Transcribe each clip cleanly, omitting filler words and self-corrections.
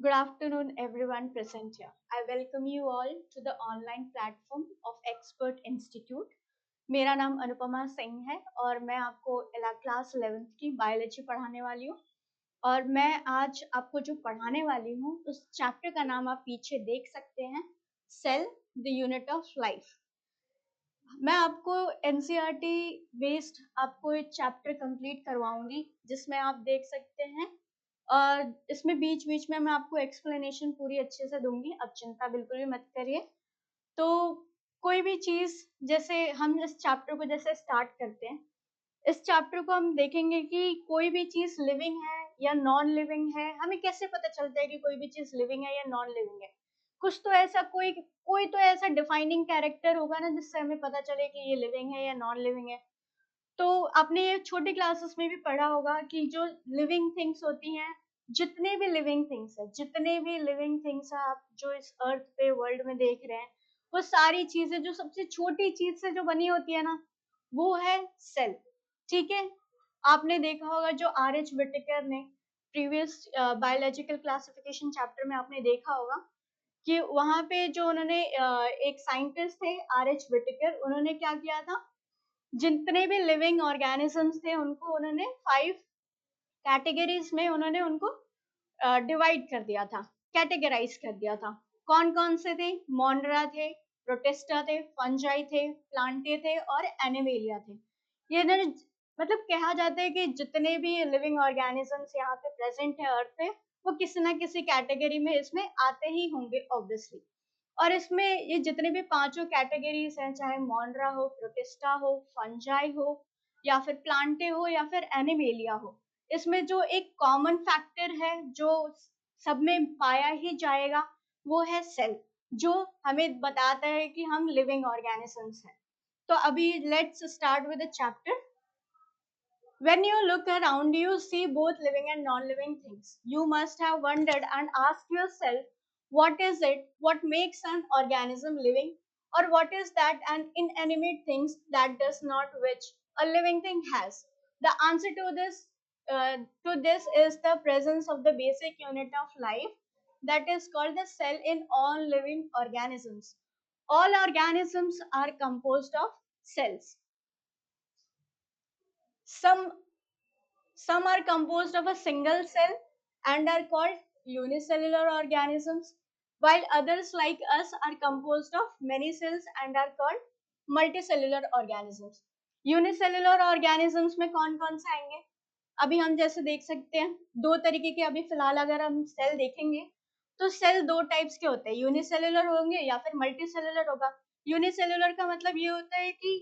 Good afternoon, everyone present here. I welcome you all to the online platform of Expert Institute. मेरा नाम अनुपमा सिंह है और मैं आपको क्लास 11th की बायोलॉजी पढ़ाने वाली हूँ। और मैं आज आपको जो पढ़ाने वाली हूँ उस चैप्टर का नाम आप पीछे देख सकते हैं, cell the unit of life. मैं आपको एनसीईआरटी बेस्ड आपको एक चैप्टर कंप्लीट करवाऊंगी जिसमें आप देख सकते हैं। और इसमें बीच बीच में मैं आपको एक्सप्लेनेशन पूरी अच्छे से दूंगी, आप चिंता बिल्कुल भी मत करिए। तो कोई भी चीज, जैसे हम इस चैप्टर को जैसे स्टार्ट करते हैं, इस चैप्टर को हम देखेंगे कि कोई भी चीज लिविंग है या नॉन लिविंग है। हमें कैसे पता चलता है कि कोई भी चीज लिविंग है या नॉन लिविंग है? कुछ तो ऐसा कोई कोई तो ऐसा डिफाइनिंग कैरेक्टर होगा ना जिससे हमें पता चले कि ये लिविंग है या नॉन लिविंग है। तो आपने ये छोटी क्लासेस में भी पढ़ा होगा कि जो लिविंग थिंग्स होती हैं, जितने भी लिविंग थिंग्स है आप जो इस अर्थ पे वर्ल्ड में देख रहे हैं, वो सारी चीजें जो सबसे छोटी चीज से जो बनी होती है ना, वो है सेल। ठीक है। आपने देखा होगा जो आर एच विटेकर ने प्रीवियस बायोलॉजिकल क्लासिफिकेशन चैप्टर में आपने देखा होगा कि वहां पे जो उन्होंने एक साइंटिस्ट थे आर एच विटेकर, उन्होंने क्या किया था, जितने भी लिविंग ऑर्गेनिजम्स थे उनको उन्होंने 5 कैटेगरीज में उन्होंने उनको डिवाइड कर दिया था, कैटेगराइज कर दिया था। कौन कौन से थे? मोनरा थे, प्रोटिस्टा थे, फंजाई थे, प्लांटे थे और एनिमेलिया थे। ये इन्होंने, मतलब कहा जाता है कि जितने भी लिविंग ऑर्गेनिजम्स यहाँ पे प्रेजेंट है अर्थ पे, वो किसी ना किसी कैटेगरी में इसमें आते ही होंगे ऑब्वियसली। और इसमें ये जितने भी पांचों कैटेगरीज हैं, चाहे मोनरा हो, प्रोटिस्टा हो, फंजाई हो, या फिर प्लांटे हो, या फिर एनिमेलिया हो, इसमें जो एक कॉमन फैक्टर है जो सब में पाया ही जाएगा, वो है सेल, जो हमें बताता है कि हम लिविंग ऑर्गेनिजम्स हैं। तो अभी let's start with the chapter. When you look around, you see both living and non-living things. You must have wondered and asked yourself, what is it? What makes an organism living? Or what is that an inanimate thing that does not, which a living thing has? The answer to this is the presence of the basic unit of life that is called the cell in all living organisms. All organisms are composed of cells. Some Some are composed of a single cell and are called unicellular organisms, while others like us are composed of many cells and are called multicellular organisms. Unicellular organisms में कौन कौन से आएंगे? अभी हम जैसे देख सकते हैं दो तरीके के, अभी फिलहाल अगर हम सेल देखेंगे तो सेल दो टाइप्स के होते हैं, यूनिसेलुलर होंगे या फिर मल्टीसेलुलर होगा। यूनिसेलुलर का मतलब ये होता है कि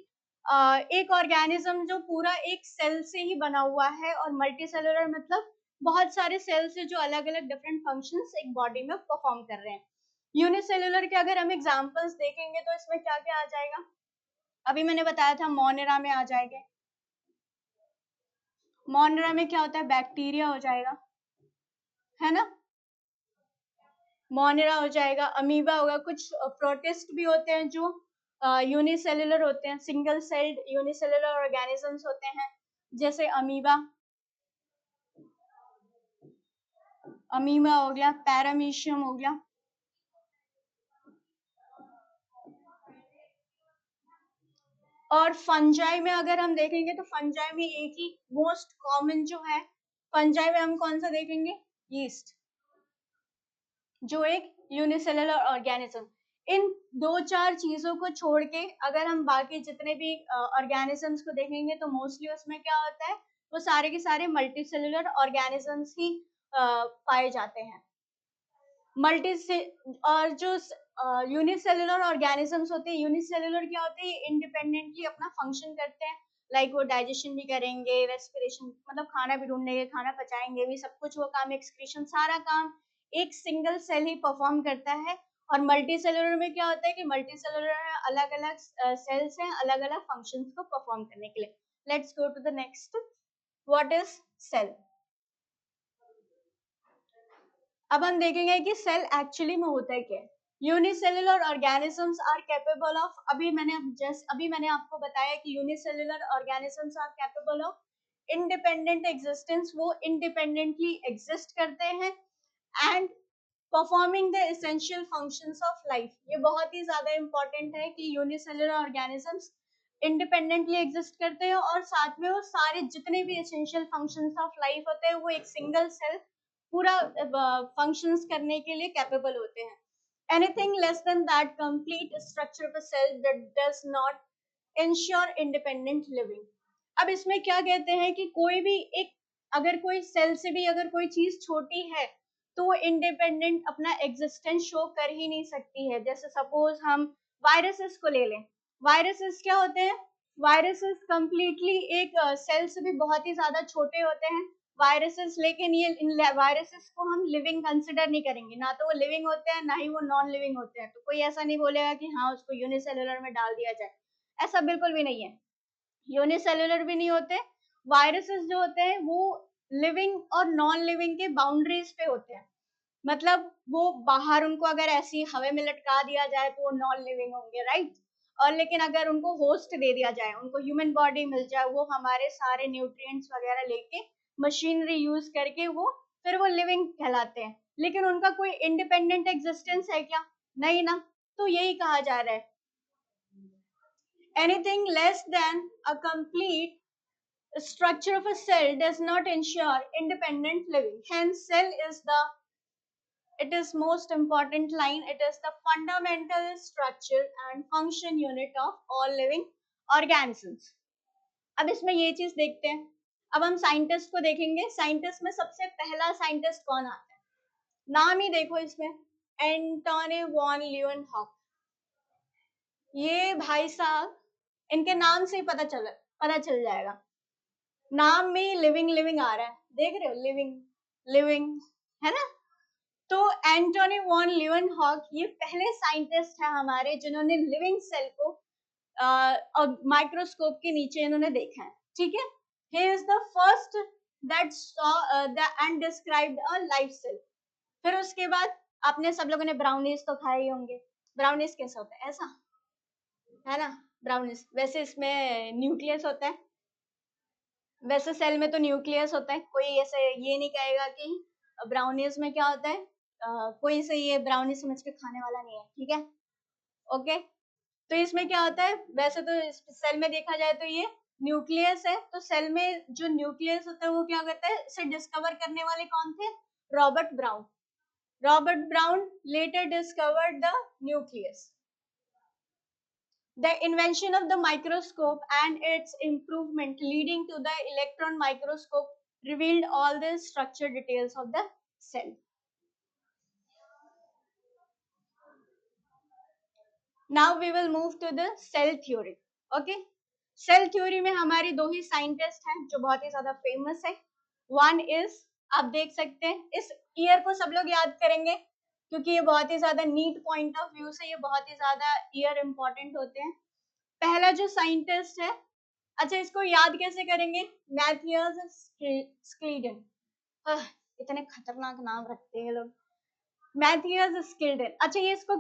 एक ऑर्गेनिज्म जो पूरा एक सेल से ही बना हुआ है, और मल्टीसेलुलर मतलब बहुत सारे सेल से जो अलग अलग डिफरेंट फंक्शंस एक बॉडी में परफॉर्म कर रहे हैं। यूनिसेलुलर के अगर हम एग्जांपल्स देखेंगे तो इसमें क्या क्या आ जाएगा? अभी मैंने बताया था मोनेरा में आ जाएंगे। मोनेरा में क्या होता है? बैक्टीरिया हो जाएगा, है ना। मोनेरा हो जाएगा, अमीबा होगा, कुछ प्रोटिस्ट भी होते हैं जो यूनिसेलुलर होते हैं, सिंगल सेल्ड यूनिसेलुलर ऑर्गेनिजम्स होते हैं, जैसे अमीबा। अमीबा हो गया, पैरामीशियम हो गया। और फंजाई में अगर हम देखेंगे तो फंजाई में एक ही मोस्ट कॉमन जो है, फंजाई में हम कौन सा देखेंगे? यीस्ट, जो एक यूनिसेलुलर ऑर्गेनिज्म। इन दो चार चीजों को छोड़ के अगर हम बाकी जितने भी ऑर्गेनिजम्स को देखेंगे तो मोस्टली उसमें क्या होता है, वो सारे के सारे मल्टीसेलुलर ऑर्गेनिजम्स ही पाए जाते हैं। मल्टी और जो यूनिसेलुलर ऑर्गेनिजम्स होते हैं, यूनिसेलुलर क्या होते हैं? इंडिपेंडेंटली अपना फंक्शन करते हैं, लाइक वो डाइजेशन भी करेंगे, रेस्पिरेशन मतलब खाना भी ढूंढेंगे, खाना पचाएंगे भी, सब कुछ वो काम, एक्सक्रीशन, सारा काम एक सिंगल सेल ही परफॉर्म करता है। और मल्टी सेलुलर में क्या होता है कि मल्टी सेलुलर में अलग अलग सेल्स हैं अलग अलग फंक्शंस को परफॉर्म करने के लिए। Let's go to the next. What is cell? अब हम देखेंगे कि सेल एक्चुअली में होता है क्या। Unicellular organisms are capable of, अभी मैंने आपको बताया कि unicellular organisms are capable of independent existence, वो इंडिपेंडेंटली एग्जिस्ट करते हैं। And performing the essential functions of life. ये बहुत ही ज्यादा इंपॉर्टेंट है कि यूनिसेलुलर ऑर्गेनिजम्स इंडिपेंडेंटली एग्जिस्ट करते हैं और साथ में वो सारे जितने भी एसेंशियल फंक्शंस ऑफ लाइफ होते हैं वो एक सिंगल सेल पूरा फंक्शंस करने के लिए कैपेबल होते हैं। Anything less than that complete structure of a cell that does not ensure independent living. अब इसमें क्या कहते हैं कि कोई भी एक, अगर कोई सेल से भी अगर कोई चीज छोटी है तो वो इंडिपेंडेंट अपना एग्जिस्टेंस शो कर ही नहीं सकती है। जैसे सपोज हम वायरसेस को ले लें, वायरसेस क्या होते हैं, वायरसेस कंप्लीटली एक सेल से भी बहुत ही ज्यादा छोटे होते हैं वायरसेस, लेकिन ये इन वायरसेस को हम लिविंग कंसिडर नहीं करेंगे, ना तो वो लिविंग होते हैं ना ही वो नॉन लिविंग होते हैं। तो कोई ऐसा नहीं बोलेगा कि हाँ उसको यूनिसेलुलर में डाल दिया जाए, ऐसा बिल्कुल भी नहीं है। यूनिसेलुलर भी नहीं होते। वायरसेस जो होते हैं वो लिविंग और नॉन लिविंग के बाउंड्रीज पे होते हैं, मतलब वो बाहर उनको अगर ऐसी हवा में लटका दिया जाए तो वो नॉन लिविंग होंगे, राइट। और लेकिन अगर उनको होस्ट दे दिया जाए, उनको ह्यूमन बॉडी मिल जाए, वो हमारे सारे न्यूट्रिएंट्स वगैरह लेके मशीनरी यूज करके वो फिर वो लिविंग कहलाते हैं। लेकिन उनका कोई इंडिपेंडेंट एग्जिस्टेंस है क्या? नहीं ना। तो यही कहा जा रहा है, anything less than a complete structure of a cell does not ensure independent living. Hence, cell is the, it is most important line. It is the fundamental structure and function unit of all living organisms. अब इसमें ये चीज देखते हैं। अब हम scientist को देखेंगे। साइंटिस्ट में सबसे पहला साइंटिस्ट कौन आता है? नाम ही देखो इसमें, एंटोनी वॉन ल्यूवेनहॉक। ये भाई साहब, इनके नाम से ही पता चल जाएगा। नाम में लिविंग लिविंग आ रहा है, देख रहे हो, लिविंग लिविंग, है ना। तो एंटोनी वॉन ल्यूवेनहॉक ये पहले साइंटिस्ट है हमारे जिन्होंने लिविंग सेल को माइक्रोस्कोप के नीचे इन्होंने देखा है, ठीक है। He is the first that saw and described a life cell. फिर उसके बाद आपने सब लोगों ने ब्राउनीज तो खाए ही होंगे। ब्राउनीज कैसा होता है? ऐसा, है ना, ब्राउनीज। वैसे इसमें न्यूक्लियस होता है, वैसे सेल में तो न्यूक्लियस होता है। कोई ऐसे ये नहीं कहेगा कि ब्राउनीज में क्या होता है, कोई से ये ब्राउनी समझ के खाने वाला नहीं है, ठीक है, ओके। तो इसमें क्या होता है, वैसे तो सेल में देखा जाए तो ये न्यूक्लियस है। तो सेल में जो न्यूक्लियस होता है वो क्या करता है, इसे डिस्कवर करने वाले कौन थे? Robert Brown. Robert Brown later discovered the nucleus. The invention of the microscope and its improvement leading to the electron microscope revealed all the structure details of the cell. Now we will move to the cell theory. Okay? Cell theory में हमारी दो ही scientist हैं जो बहुत ही ज्यादा famous है। One is, आप देख सकते हैं, इस ईयर को सब लोग याद करेंगे क्योंकि ये बहुत ही ज्यादा नीट पॉइंट ऑफ व्यू से ये बहुत ही ज्यादा ईयर इंपॉर्टेंट होते हैं। पहला जो साइंटिस्ट है, अच्छा इसको याद कैसे करेंगे? Matheus Schleiden. इतने खतरनाक नाम रखते हैं लोग, मैथियस स्क्लीडन। अच्छा ये इसको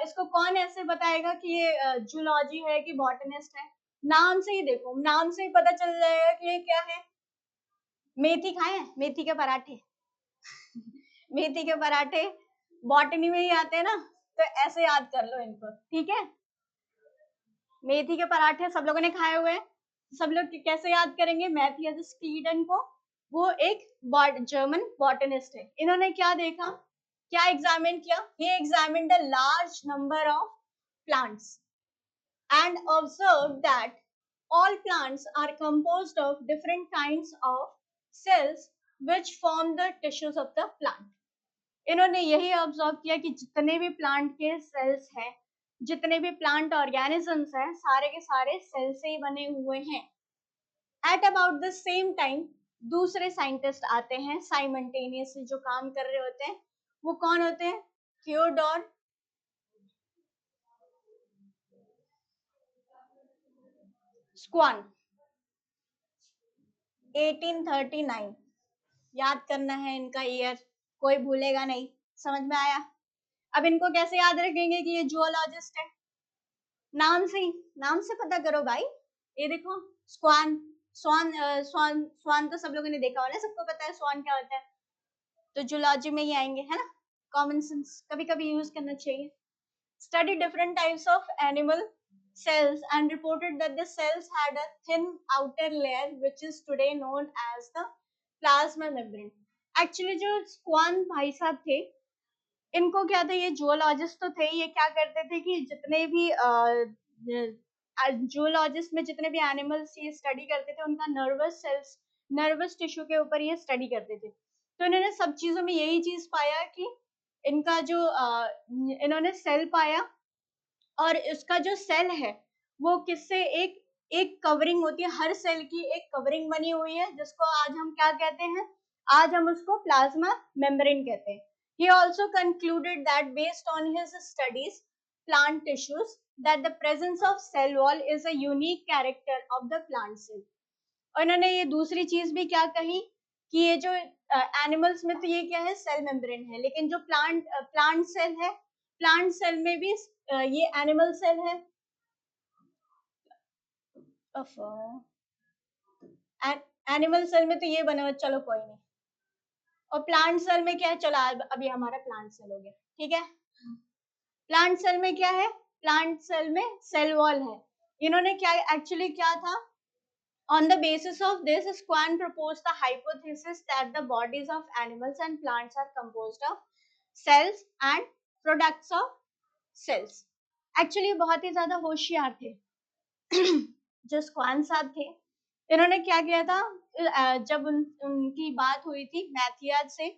इसको कौन ऐसे बताएगा कि ये जूलॉजी है कि बॉटनिस्ट है? नाम से ही देखो, नाम से ही पता चल जाएगा कि ये क्या है। मेथी खाए हैं? मेथी के पराठे मेथी के पराठे बॉटनी में ही आते हैं ना, तो ऐसे याद कर लो इनको, ठीक है। मेथी के पराठे सब लोगों ने खाए हुए हैं। सब लोग कैसे याद करेंगे मैथियस स्क्लीडन को? वो एक जर्मन बॉटनिस्ट है। इन्होंने क्या देखा, क्या एग्जामिन किया? he examined a large number of plants and observed that all plants are composed of different kinds of cells which form the tissues of the plant. इन्होंने यही ऑब्जर्व किया कि जितने भी प्लांट के सेल्स हैं, जितने भी प्लांट ऑर्गेनिजम्स हैं, सारे के सारे सेल से ही बने हुए हैं। At about the same time दूसरे साइंटिस्ट आते हैं साइमल्टेनियसली जो काम कर रहे होते हैं। वो कौन होते हैं? Theodore Schwann. 1839 याद करना है इनका ईयर, कोई भूलेगा नहीं। समझ में आया? अब इनको कैसे याद रखेंगे कि ये जूलॉजिस्ट है? नाम से पता करो भाई। ये देखो स्क्वान, स्वान, स्वान तो सब लोगों ने देखा होगा, सबको पता है स्वान क्या होता है, तो जूलॉजी में ही आएंगे, है ना। कॉमन सेंस कभी कभी यूज करना चाहिए. Studied different types of animal cells and reported that the cells had a thin outer layer which is today known as the plasma membrane. Actually जो स्क्वान भाई साहब थे, इनको क्या था, ये जूलॉजिस्ट तो थे, ये क्या करते थे कि जितने भी जूलॉजिस्ट में जितने भी एनिमल्स ये स्टडी करते थे उनका नर्वस सेल्स, नर्वस टिश्यू के ऊपर ये स्टडी करते थे. तो इन्होंने सब चीजों में यही चीज पाया कि इनका जो इन्होंने सेल पाया, और इसका जो सेल है वो किससे एक एक कवरिंग होती है, हर सेल की एक कवरिंग बनी हुई है, जिसको आज हम क्या कहते हैं, आज हम उसको प्लाज्मा मेम्ब्रेन कहते हैं. He also concluded that based on his studies plant tissues that the presence of cell wall is a unique character of the plant cell. और इन्होंने ये दूसरी चीज भी क्या कही कि ये जो एनिमल्स में तो ये क्या है, सेल मेम्ब्रेन है, लेकिन जो प्लांट सेल है, प्लांट सेल में भी ये एनिमल सेल है, एनिमल सेल में तो ये बना हुआ, चलो कोई नहीं, और प्लांट सेल में क्या है, चलो अभी हमारा प्लांट सेल हो गया, ठीक है. प्लांट सेल में क्या है, प्लांट सेल में सेल वॉल है. इन्होंने क्या एक्चुअली क्या था, on the basis of this Schwann proposed the hypothesis that the bodies of animals and plants are composed of cells and products of cells. Actually बहुत ही ज्यादा होशियार थे जो स्क्वान साहब थे. इन्होंने क्या किया था, जब उनकी बात हुई थी मैथियाज से,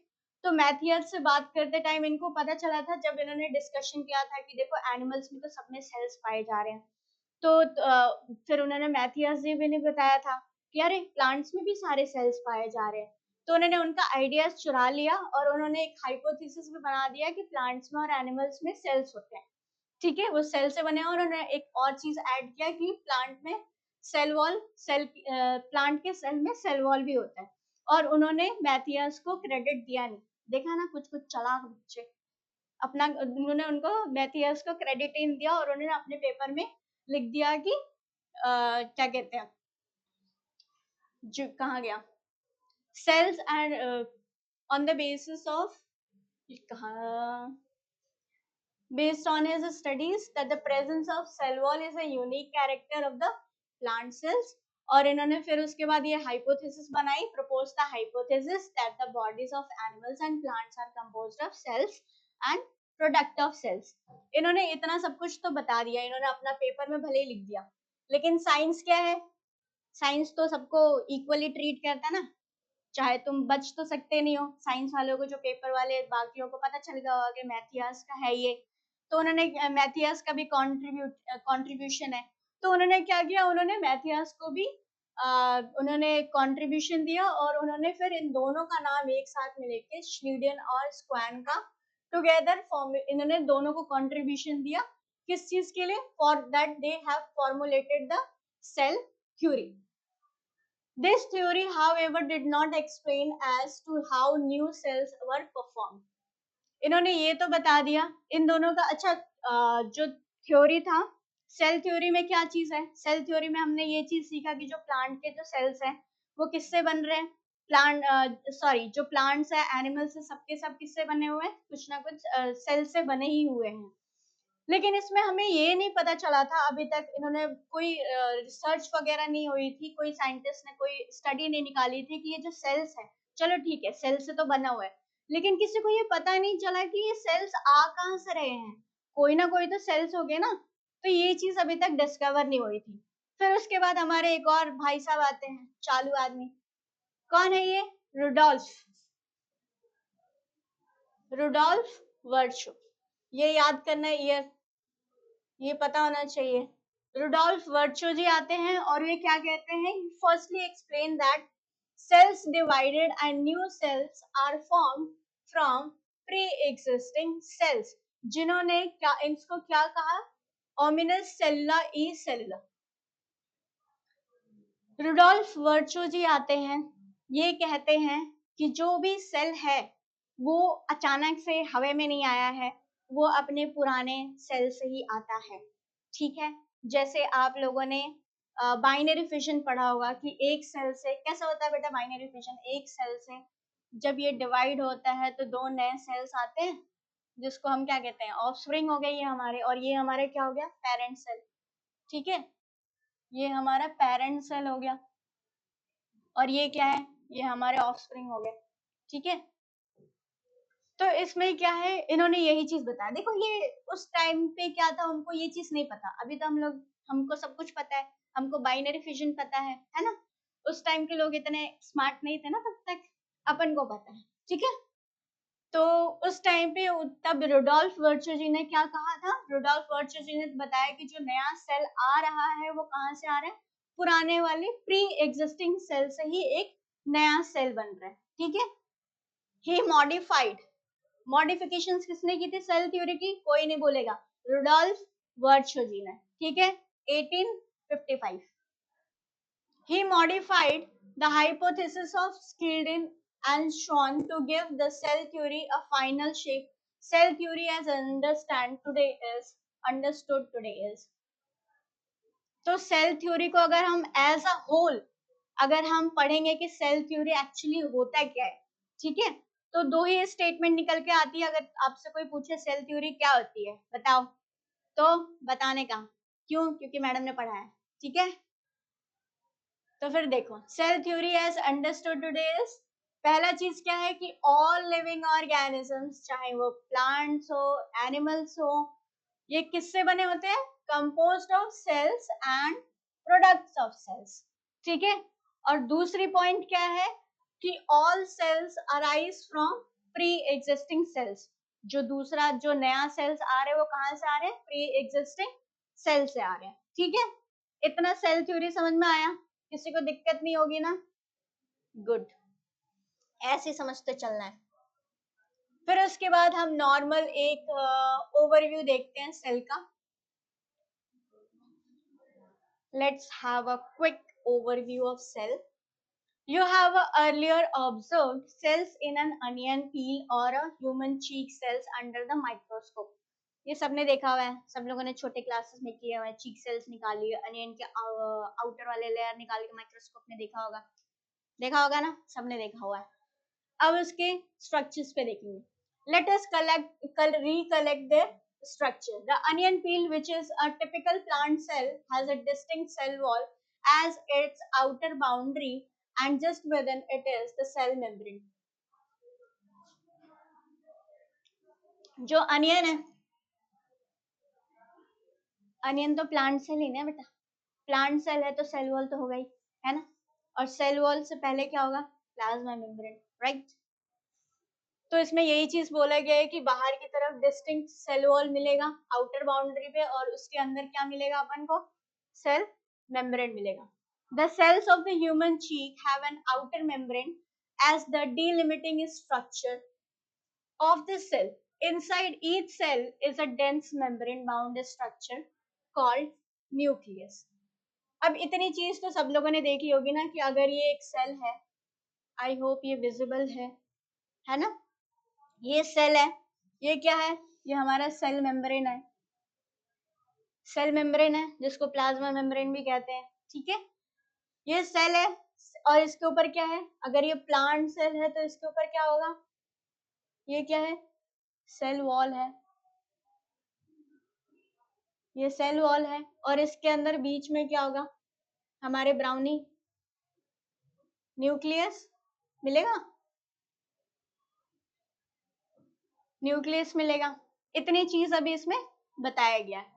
तो मैथियाज से बात करते टाइम इनको पता चला था, जब इन्होंने डिस्कशन किया था कि देखो एनिमल्स में तो सब में सेल्स पाए जा रहे हैं, तो फिर उन्होंने मैथियाज जी भी ने बताया था कि अरे प्लांट्स में भी सारे सेल्स पाए जा रहे हैं. तो उन्होंने उनका आइडियाज चुरा लिया और उन्होंने एक हाइपोथेसिस भी बना दिया कि प्लांट्स में और एनिमल्स में सेल्स होते हैं, ठीक है, वो सेल से बने. और उन्होंने एक और चीज ऐड किया कि प्लांट में सेल वॉल, प्लांट के सेल में सेल वॉल भी होता है. और उन्होंने मैथियास को क्रेडिट दिया नहीं, देखा ना, कुछ कुछ चालाक बच्चे, अपना उन्होंने उनको मैथियास को क्रेडिट नहीं दिया और उन्होंने अपने पेपर में लिख दिया कि क्या कहते हैं, जो कहाँ गया, cells and on the basis of, कहाँ, based on his studies that the presence of cell wall is a unique character of the plant cells. और इन्होंने फिर उसके बाद ये हाइपोथेसिस बनाई, propose the hypothesis that the bodies of animals and plants are composed of cells and product of cells. इन्होंने इतना सब कुछ तो बता दिया, इन्होंने अपना पेपर में भले ही लिख दिया, लेकिन साइंस क्या है, साइंस तो सबको इक्वली ट्रीट करता है ना, चाहे तुम बच तो सकते नहीं हो. साइंस वालों को, जो पेपर वाले बाकियों को पता चल गया होगा कि मैथियास का है ये, तो उन्होंने मैथियास का भी कंट्रीब्यूशन है, तो उन्होंने क्या किया, उन्होंने मैथियास को भी उन्होंने कंट्रीब्यूशन दिया, और उन्होंने फिर इन दोनों का नाम एक साथ में लेके श्लीडियन और स्क्वान का टुगेदर इन्होंने दोनों को कंट्रीब्यूशन दिया. किस चीज के लिए, for that they have formulated the cell theory. This theory, however, did not explain as to how new cells were performed. इन्होंने ये तो बता दिया इन दोनों का. अच्छा, जो थ्योरी था, सेल थ्योरी में क्या चीज है, सेल थ्योरी में हमने ये चीज सीखा कि जो प्लांट के जो सेल्स हैं वो किससे बन रहे हैं, जो प्लांट्स है, एनिमल्स है, सबके सब किससे बने हुए हैं, कुछ ना कुछ सेल से बने ही हुए हैं. लेकिन इसमें हमें ये नहीं पता चला था अभी तक, इन्होंने कोई रिसर्च वगैरह नहीं हुई थी, कोई साइंटिस्ट ने कोई स्टडी नहीं निकाली थी कि ये जो सेल्स है, चलो ठीक है सेल से तो बना हुआ है, लेकिन किसी को ये पता नहीं चला कि ये सेल्स आ कहाँ से रहे हैं, कोई ना कोई तो सेल्स हो गए ना. तो ये चीज अभी तक डिस्कवर नहीं हुई थी. फिर उसके बाद हमारे एक और भाई साहब आते हैं, चालू आदमी. कौन है ये, रुडोल्फ वर्चो. ये याद करना, ये पता होना चाहिए. रुडोल्फ वर्चो जी आते हैं और ये क्या कहते हैं, firstly explain that cells divided and new cells are formed from pre-existing cells. जिन्होंने क्या, इसको क्या कहा, ominous cellula e cellula. Rudolf Virchow ji आते हैं, ये कहते हैं कि जो भी सेल है वो अचानक से हवा में नहीं आया है, वो अपने पुराने सेल से ही आता है, ठीक है. जैसे आप लोगों ने बाइनरी फिजन पढ़ा होगा कि एक सेल से कैसा होता है बेटा, बाइनरी फिजन, एक सेल से जब ये डिवाइड होता है तो दो नए सेल्स आते हैं, जिसको हम क्या कहते हैं, ऑफस्प्रिंग हो गए ये हमारे, और ये हमारे क्या हो गया, पेरेंट सेल। ठीक है, ये हमारा पेरेंट सेल हो गया, और ये क्या है, ये हमारे ऑफस्प्रिंग हो गए। ठीक है, तो इसमें क्या है, इन्होंने यही चीज बताया। देखो ये उस टाइम पे क्या था, उनको ये चीज नहीं पता। अभी तो हम लोग, हमको सब कुछ पता है, हमको बाइनरी फिजन पता है ना। उस टाइम के लोग इतने स्मार्ट नहीं थे ना तब तक, अपन को पता है। ठीक है, तो उस टाइम पे तब रुडोल्फ वर्चर जी ने क्या कहा था, रुडोल्फ वर्चर जी ने बताया कि जो नया सेल आ रहा है वो कहाँ से आ रहा है, पुराने वाले प्री एग्जिस्टिंग सेल से ही एक नया सेल बन रहा है। ठीक है, ही मॉडिफाइड, मॉडिफिकेशंस किसने की थी सेल थ्योरी की, कोई नहीं बोलेगा, रुडोल्फ वर्चर जी ने। ठीक है, 1855 he modified the hypothesis of Schleiden and Schwann to give the cell theory a final shape. Cell theory as understood today is, तो सेल थ्योरी को अगर हम एज अ होल अगर हम पढ़ेंगे कि सेल थ्योरी एक्चुअली होता क्या है, ठीक है, तो दो ही स्टेटमेंट निकल के आती है। अगर आपसे कोई पूछे सेल थ्योरी क्या होती है बताओ, तो बताने का, क्यों, क्योंकि मैडम ने पढ़ा है। ठीक है, तो फिर देखो cell theory as understood today is, पहला चीज क्या है कि ऑल लिविंग ऑर्गेनिजम्स, चाहे वो प्लांट्स हो, एनिमल्स हो, ये किससे बने होते हैं, composed of cells and products of cells. ठीक है, और दूसरी पॉइंट क्या है कि all cells arise from pre existing cells. जो दूसरा जो नया सेल्स आ रहे हैं वो कहां से आ रहे हैं, प्री एग्जिस्टिंग सेल से आ रहे हैं। ठीक है, इतना सेल थ्योरी समझ में आया, किसी को दिक्कत नहीं होगी ना, गुड, ऐसे समझते चलना है। फिर उसके बाद हम नॉर्मल एक ओवरव्यू देखते हैं सेल का। Let's have a quick overview of cell. You have earlier observed cells in an onion peel or a human cheek cells under the microscope. ये सबने देखा हुआ है, सब लोगों ने छोटे क्लासेस में किया हुआ है, चीक सेल्स निकाली है, अनियन के आउटर वाले लेयर निकाल के माइक्रोस्कोप में देखा होगा ना, सबने देखा हुआ है। अब उसके स्ट्रक्चर्स पे देखेंगे। Let us recollect their structure. The onion peel, which is a typical plant cell, has a distinct cell wall as its outer boundary, and just within it is the cell membrane. जो onion है, onion तो plant cell ही ना बेटा, plant cell है तो cell wall तो होगा ही, है ना, और सेल वॉल से पहले क्या होगा, प्लाज्मा मेम्ब्रेन, राइट। तो इसमें यही चीज बोला गया है कि बाहर की तरफ डिस्टिंक्ट सेल वॉल मिलेगा आउटर बाउंड्री पे, और उसके अंदर क्या मिलेगा अपन को, सेल मेम्ब्रेन मिलेगा। The cells of the human cheek have an outer membrane as the delimiting structure of the cell. Inside each cell is a dense membrane bound structure called nucleus. अब इतनी चीज तो सब लोगों ने देखी होगी ना कि अगर ये एक सेल है, आई होप ये विजिबल है ना, ये सेल है, ये क्या है, ये हमारा सेल मेम्ब्रेन है, सेल मेम्ब्रेन है जिसको प्लाज्मा मेम्ब्रेन भी कहते हैं। ठीक है, ये सेल है, और इसके ऊपर क्या है, अगर ये प्लांट सेल है तो इसके ऊपर क्या होगा, ये क्या है, सेल वॉल है, ये सेल वॉल है, और इसके अंदर बीच में क्या होगा, हमारे ब्राउनी न्यूक्लियस मिलेगा, न्यूक्लियस मिलेगा। इतनी चीज अभी इसमें बताया गया है।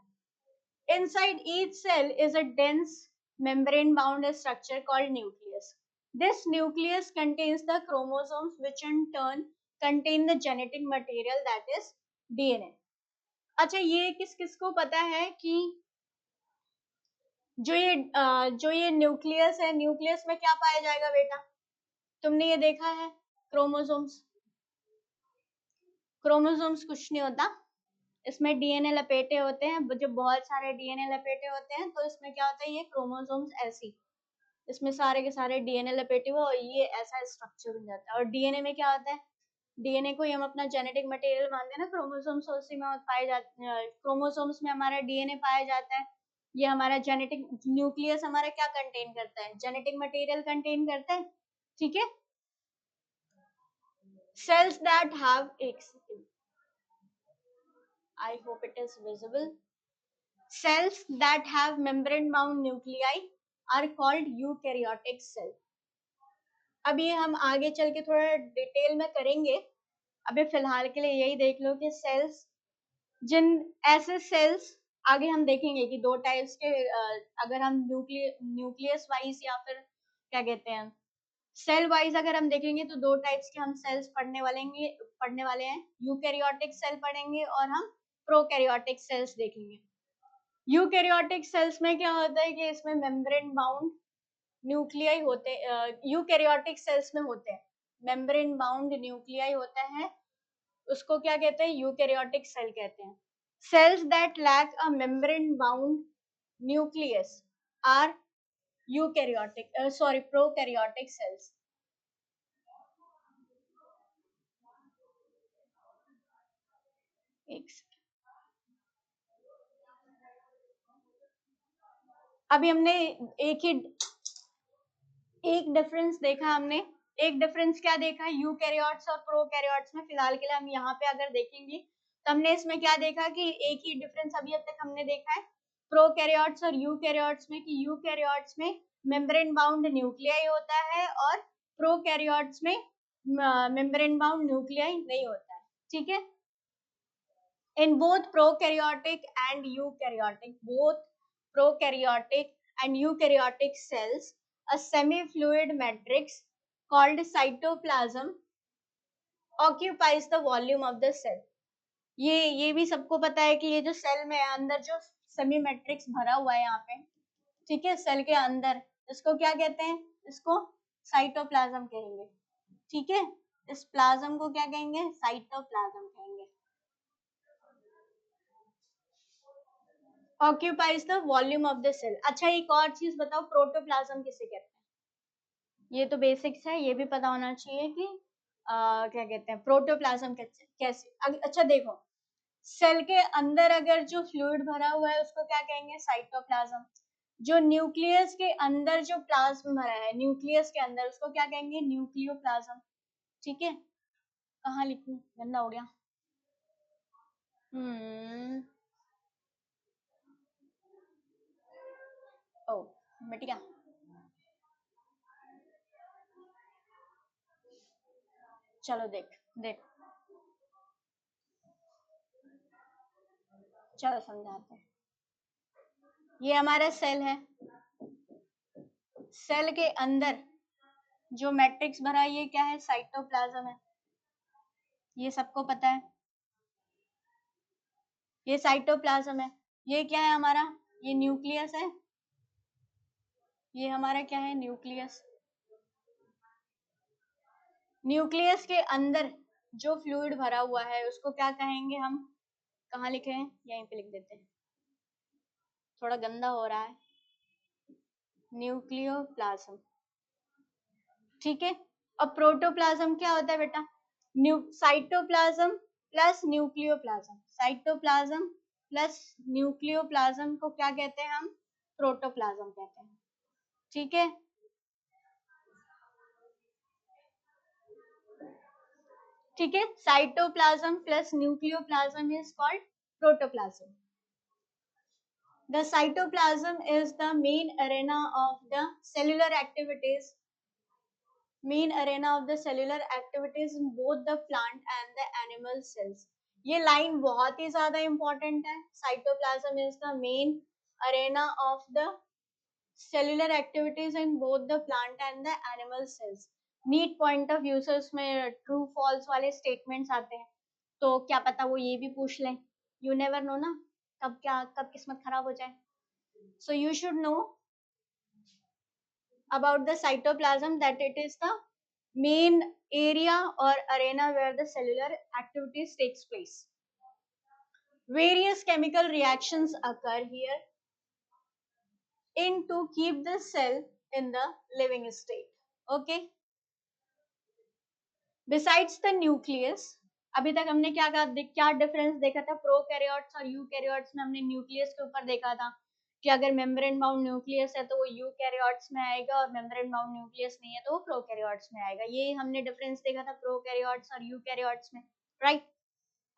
Inside each cell is a dense membrane-bound structure called nucleus. This nucleus contains the chromosomes, which in turn contain the genetic material, that is DNA. अच्छा, ये किस किस को पता है कि जो ये न्यूक्लियस है, न्यूक्लियस में क्या पाया जाएगा बेटा, तुमने ये देखा है, क्रोमोसोम्स। क्रोमोसोम्स कुछ नहीं होता, इसमें डीएनए लपेटे होते हैं, जो बहुत सारे डीएनए लपेटे होते हैं, तो इसमें क्या होता है, ये क्रोमोसोम्स ऐसी, इसमें सारे के सारे डीएनए लपेटे हुए, और ये ऐसा स्ट्रक्चर बन जाता है। और डीएनए में क्या होता है, डीएनए को हम अपना जेनेटिक मटेरियल मानते हैं ना, क्रोमोसोम्स उसी में पाए जाते हैं, क्रोमोसोम्स में हमारा डीएनए पाया जाता है। ये हमारा जेनेटिक न्यूक्लियस हमारा क्या कंटेन करता है, जेनेटिक मटेरियल कंटेन करता है। ठीक है, सेल्स दैट हैव, एक second, I hope it is visible. Cells that have membrane bound nuclei are called eukaryotic cell. अभी हम आगे चल के थोड़ा डिटेल में करेंगे, अभी फिलहाल के लिए यही देख लो कि सेल्स, जिन ऐसे सेल्स आगे हम देखेंगे कि दो टाइप्स के, अगर हम न्यूक्लियस वाइज या फिर क्या कहते हैं सेल वाइज अगर हम देखेंगे तो दो टाइप्स के हम सेल्स पढ़ने वाले हैं। यूकैरियोटिक सेल पढ़ेंगे और हम प्रोकैरियोटिक सेल्स देखेंगे। यूकैरियोटिक सेल्स में क्या होता है कि इसमें मेम्ब्रेन बाउंड न्यूक्लियाई होते, यूकैरियोटिक सेल्स में होते हैं मेम्ब्रेन बाउंड न्यूक्लियाई होता है, उसको क्या कहते हैं, यूकैरियोटिक सेल कहते हैं। Cells that lack a membrane bound nucleus are prokaryotic cells. अभी हमने एक डिफरेंस देखा, हमने एक डिफरेंस क्या देखा यूकैरियोट्स और प्रोकैरियोट्स में। फिलहाल के लिए हम यहाँ पे अगर देखेंगे तो हमने इसमें क्या देखा कि एक ही डिफरेंस अभी अब तक हमने देखा है प्रोकैरियोट्स और यूकैरियोट्स में, कि यूकैरियोट्स में मेम्ब्रेन बाउंड न्यूक्लियाई होता है और प्रोकैरियोट्स में मेम्ब्रेन बाउंड न्यूक्लियाई नहीं होता है। ठीक है, in both prokaryotic and eukaryotic cells, a semi-fluid matrix called cytoplasm occupies the volume of the cell. ये भी सबको पता है कि ये जो सेल में अंदर जो सेमी मैट्रिक्स भरा हुआ है यहाँ पे, ठीक है, सेल के अंदर, इसको क्या कहते हैं, इसको साइटोप्लाज्म कहेंगे। ठीक है, इस प्लाज्म को क्या कहेंगे, साइटोप्लाज्म कहेंगे। Occupies the volume of the cell. अच्छा, एक और चीज बताओ, प्रोटोप्लाज्म किसे कहते हैं? ये तो बेसिक्स है, ये भी पता होना चाहिए कि क्या कहते हैं प्रोटोप्लाज्म कैसे। अच्छा देखो, सेल के अंदर अगर जो फ्लूइड भरा हुआ है उसको क्या कहेंगे, साइटोप्लाज्म। जो न्यूक्लियस के अंदर जो प्लाज्म भरा है, न्यूक्लियस के अंदर, उसको क्या कहेंगे, न्यूक्लियोप्लाज्म। ठीक है, कहाँ लिखूं, गंदा हो गया। ओ मिट गया। चलो देख देख, चलो समझाते हैं। ये हमारा सेल है, सेल के अंदर जो मैट्रिक्स भरा है ये क्या है, साइटोप्लाज्म है, ये सबको पता है, ये साइटोप्लाज्म है। ये क्या है हमारा, ये न्यूक्लियस है, ये हमारा क्या है, न्यूक्लियस। न्यूक्लियस के अंदर जो फ्लूइड भरा हुआ है उसको क्या कहेंगे हम, कहाँ लिखे हैं, यहीं पे लिख देते हैं, थोड़ा गंदा हो रहा है, न्यूक्लियोप्लाज्म। ठीक है, अब प्रोटोप्लाज्म क्या होता है बेटा, cytoplasm plus nucleoplasm, cytoplasm plus nucleoplasm को क्या कहते हैं हम, प्रोटोप्लाज्म कहते हैं। ठीक है, ठीक है, cytoplasm plus nucleoplasm is called protoplasm. The cytoplasm is the main arena of the cellular activities, in both the plant and the animal cells. ये लाइन बहुत ही ज्यादा इंपॉर्टेंट है, cytoplasm is the main arena of the cellular activities in both the plant and the animal cells. NEET point of view से उसमें true false वाले statements आते हैं, तो क्या पता वो ये भी पूछ लें, यू नेवर नो ना, कब किस्मत खराब हो जाए। So you should know about the cytoplasm that it is the main area or arena where the cellular activities takes place. Various chemical reactions occur here in to keep the cell in the living state. Okay. Besides the nucleus, अभी तक हमने क्या difference देखा था, prokaryotes और eukaryotes में हमने nucleus के ऊपर देखा था कि अगर मेम्ब्रेन बाउंड न्यूक्लियस है तो वो यूकैरियोट्स में आएगा और मेम्ब्रेन बाउंड न्यूक्लियस नहीं है तो वो प्रोकैरियोट्स में आएगा। ये हमने डिफरेंस देखा था प्रोकैरियोट्स और यूकैरियोट्स में, राइट।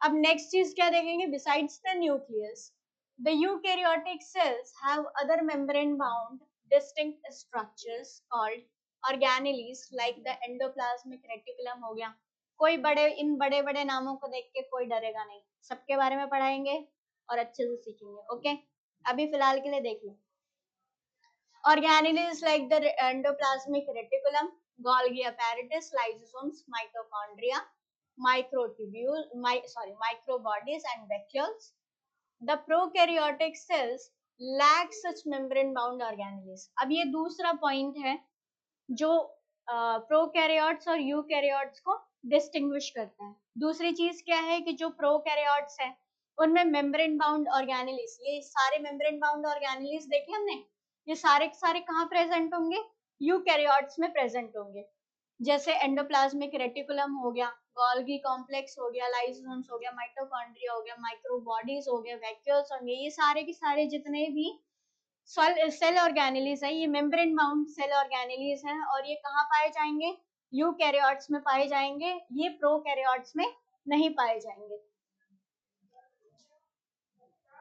अब नेक्स्ट चीज क्या देखेंगे, besides the nucleus the eukaryotic cells have other membrane bound distinct structures called organelles like the endoplasmic reticulum हो गया। कोई इन बड़े बड़े नामों को देख के कोई डरेगा नहीं, सबके बारे में पढ़ाएंगे और अच्छे से सीखेंगे। ओके, अभी फिलहाल के लिए देख लो। Organelles like the endoplasmic reticulum, Golgi apparatus, lysosomes, mitochondria, microbodies and vacuoles. The prokaryotic cells lack such membrane-bound organelles. अब ये दूसरा पॉइंट है जो प्रोकैरियोट्स और यूकैरियोट्स को डिस्टिंग्विश करता है। दूसरी चीज क्या है कि जो प्रोकैरियोट्स है उनमें मेम्ब्रेन बाउंड ऑर्गेनेलिस, ये सारे मेम्ब्रेन बाउंड ऑर्गेनेलिस देखे हमने, ये सारे के सारे कहाँ प्रेजेंट होंगे, यूकैरियोट्स में प्रेजेंट होंगे। जैसे एंडोप्लाज्मिक रेटिकुलम हो गया, गोल्गी कॉम्प्लेक्स हो गया, लाइसोसोम्स हो गया, माइटोकॉन्ड्रिया हो गया, माइक्रोबॉडीज हो गया, वैक्यूल्स होंगे, ये सारे के सारे जितने भी सेल ऑर्गेनेलिस है, ये मेम्ब्रेन बाउंड सेल ऑर्गेनेलिस हैं और ये कहाँ पाए जाएंगे, यूकैरियोट्स में पाए जाएंगे, ये प्रोकैरियोट्स में नहीं पाए जाएंगे।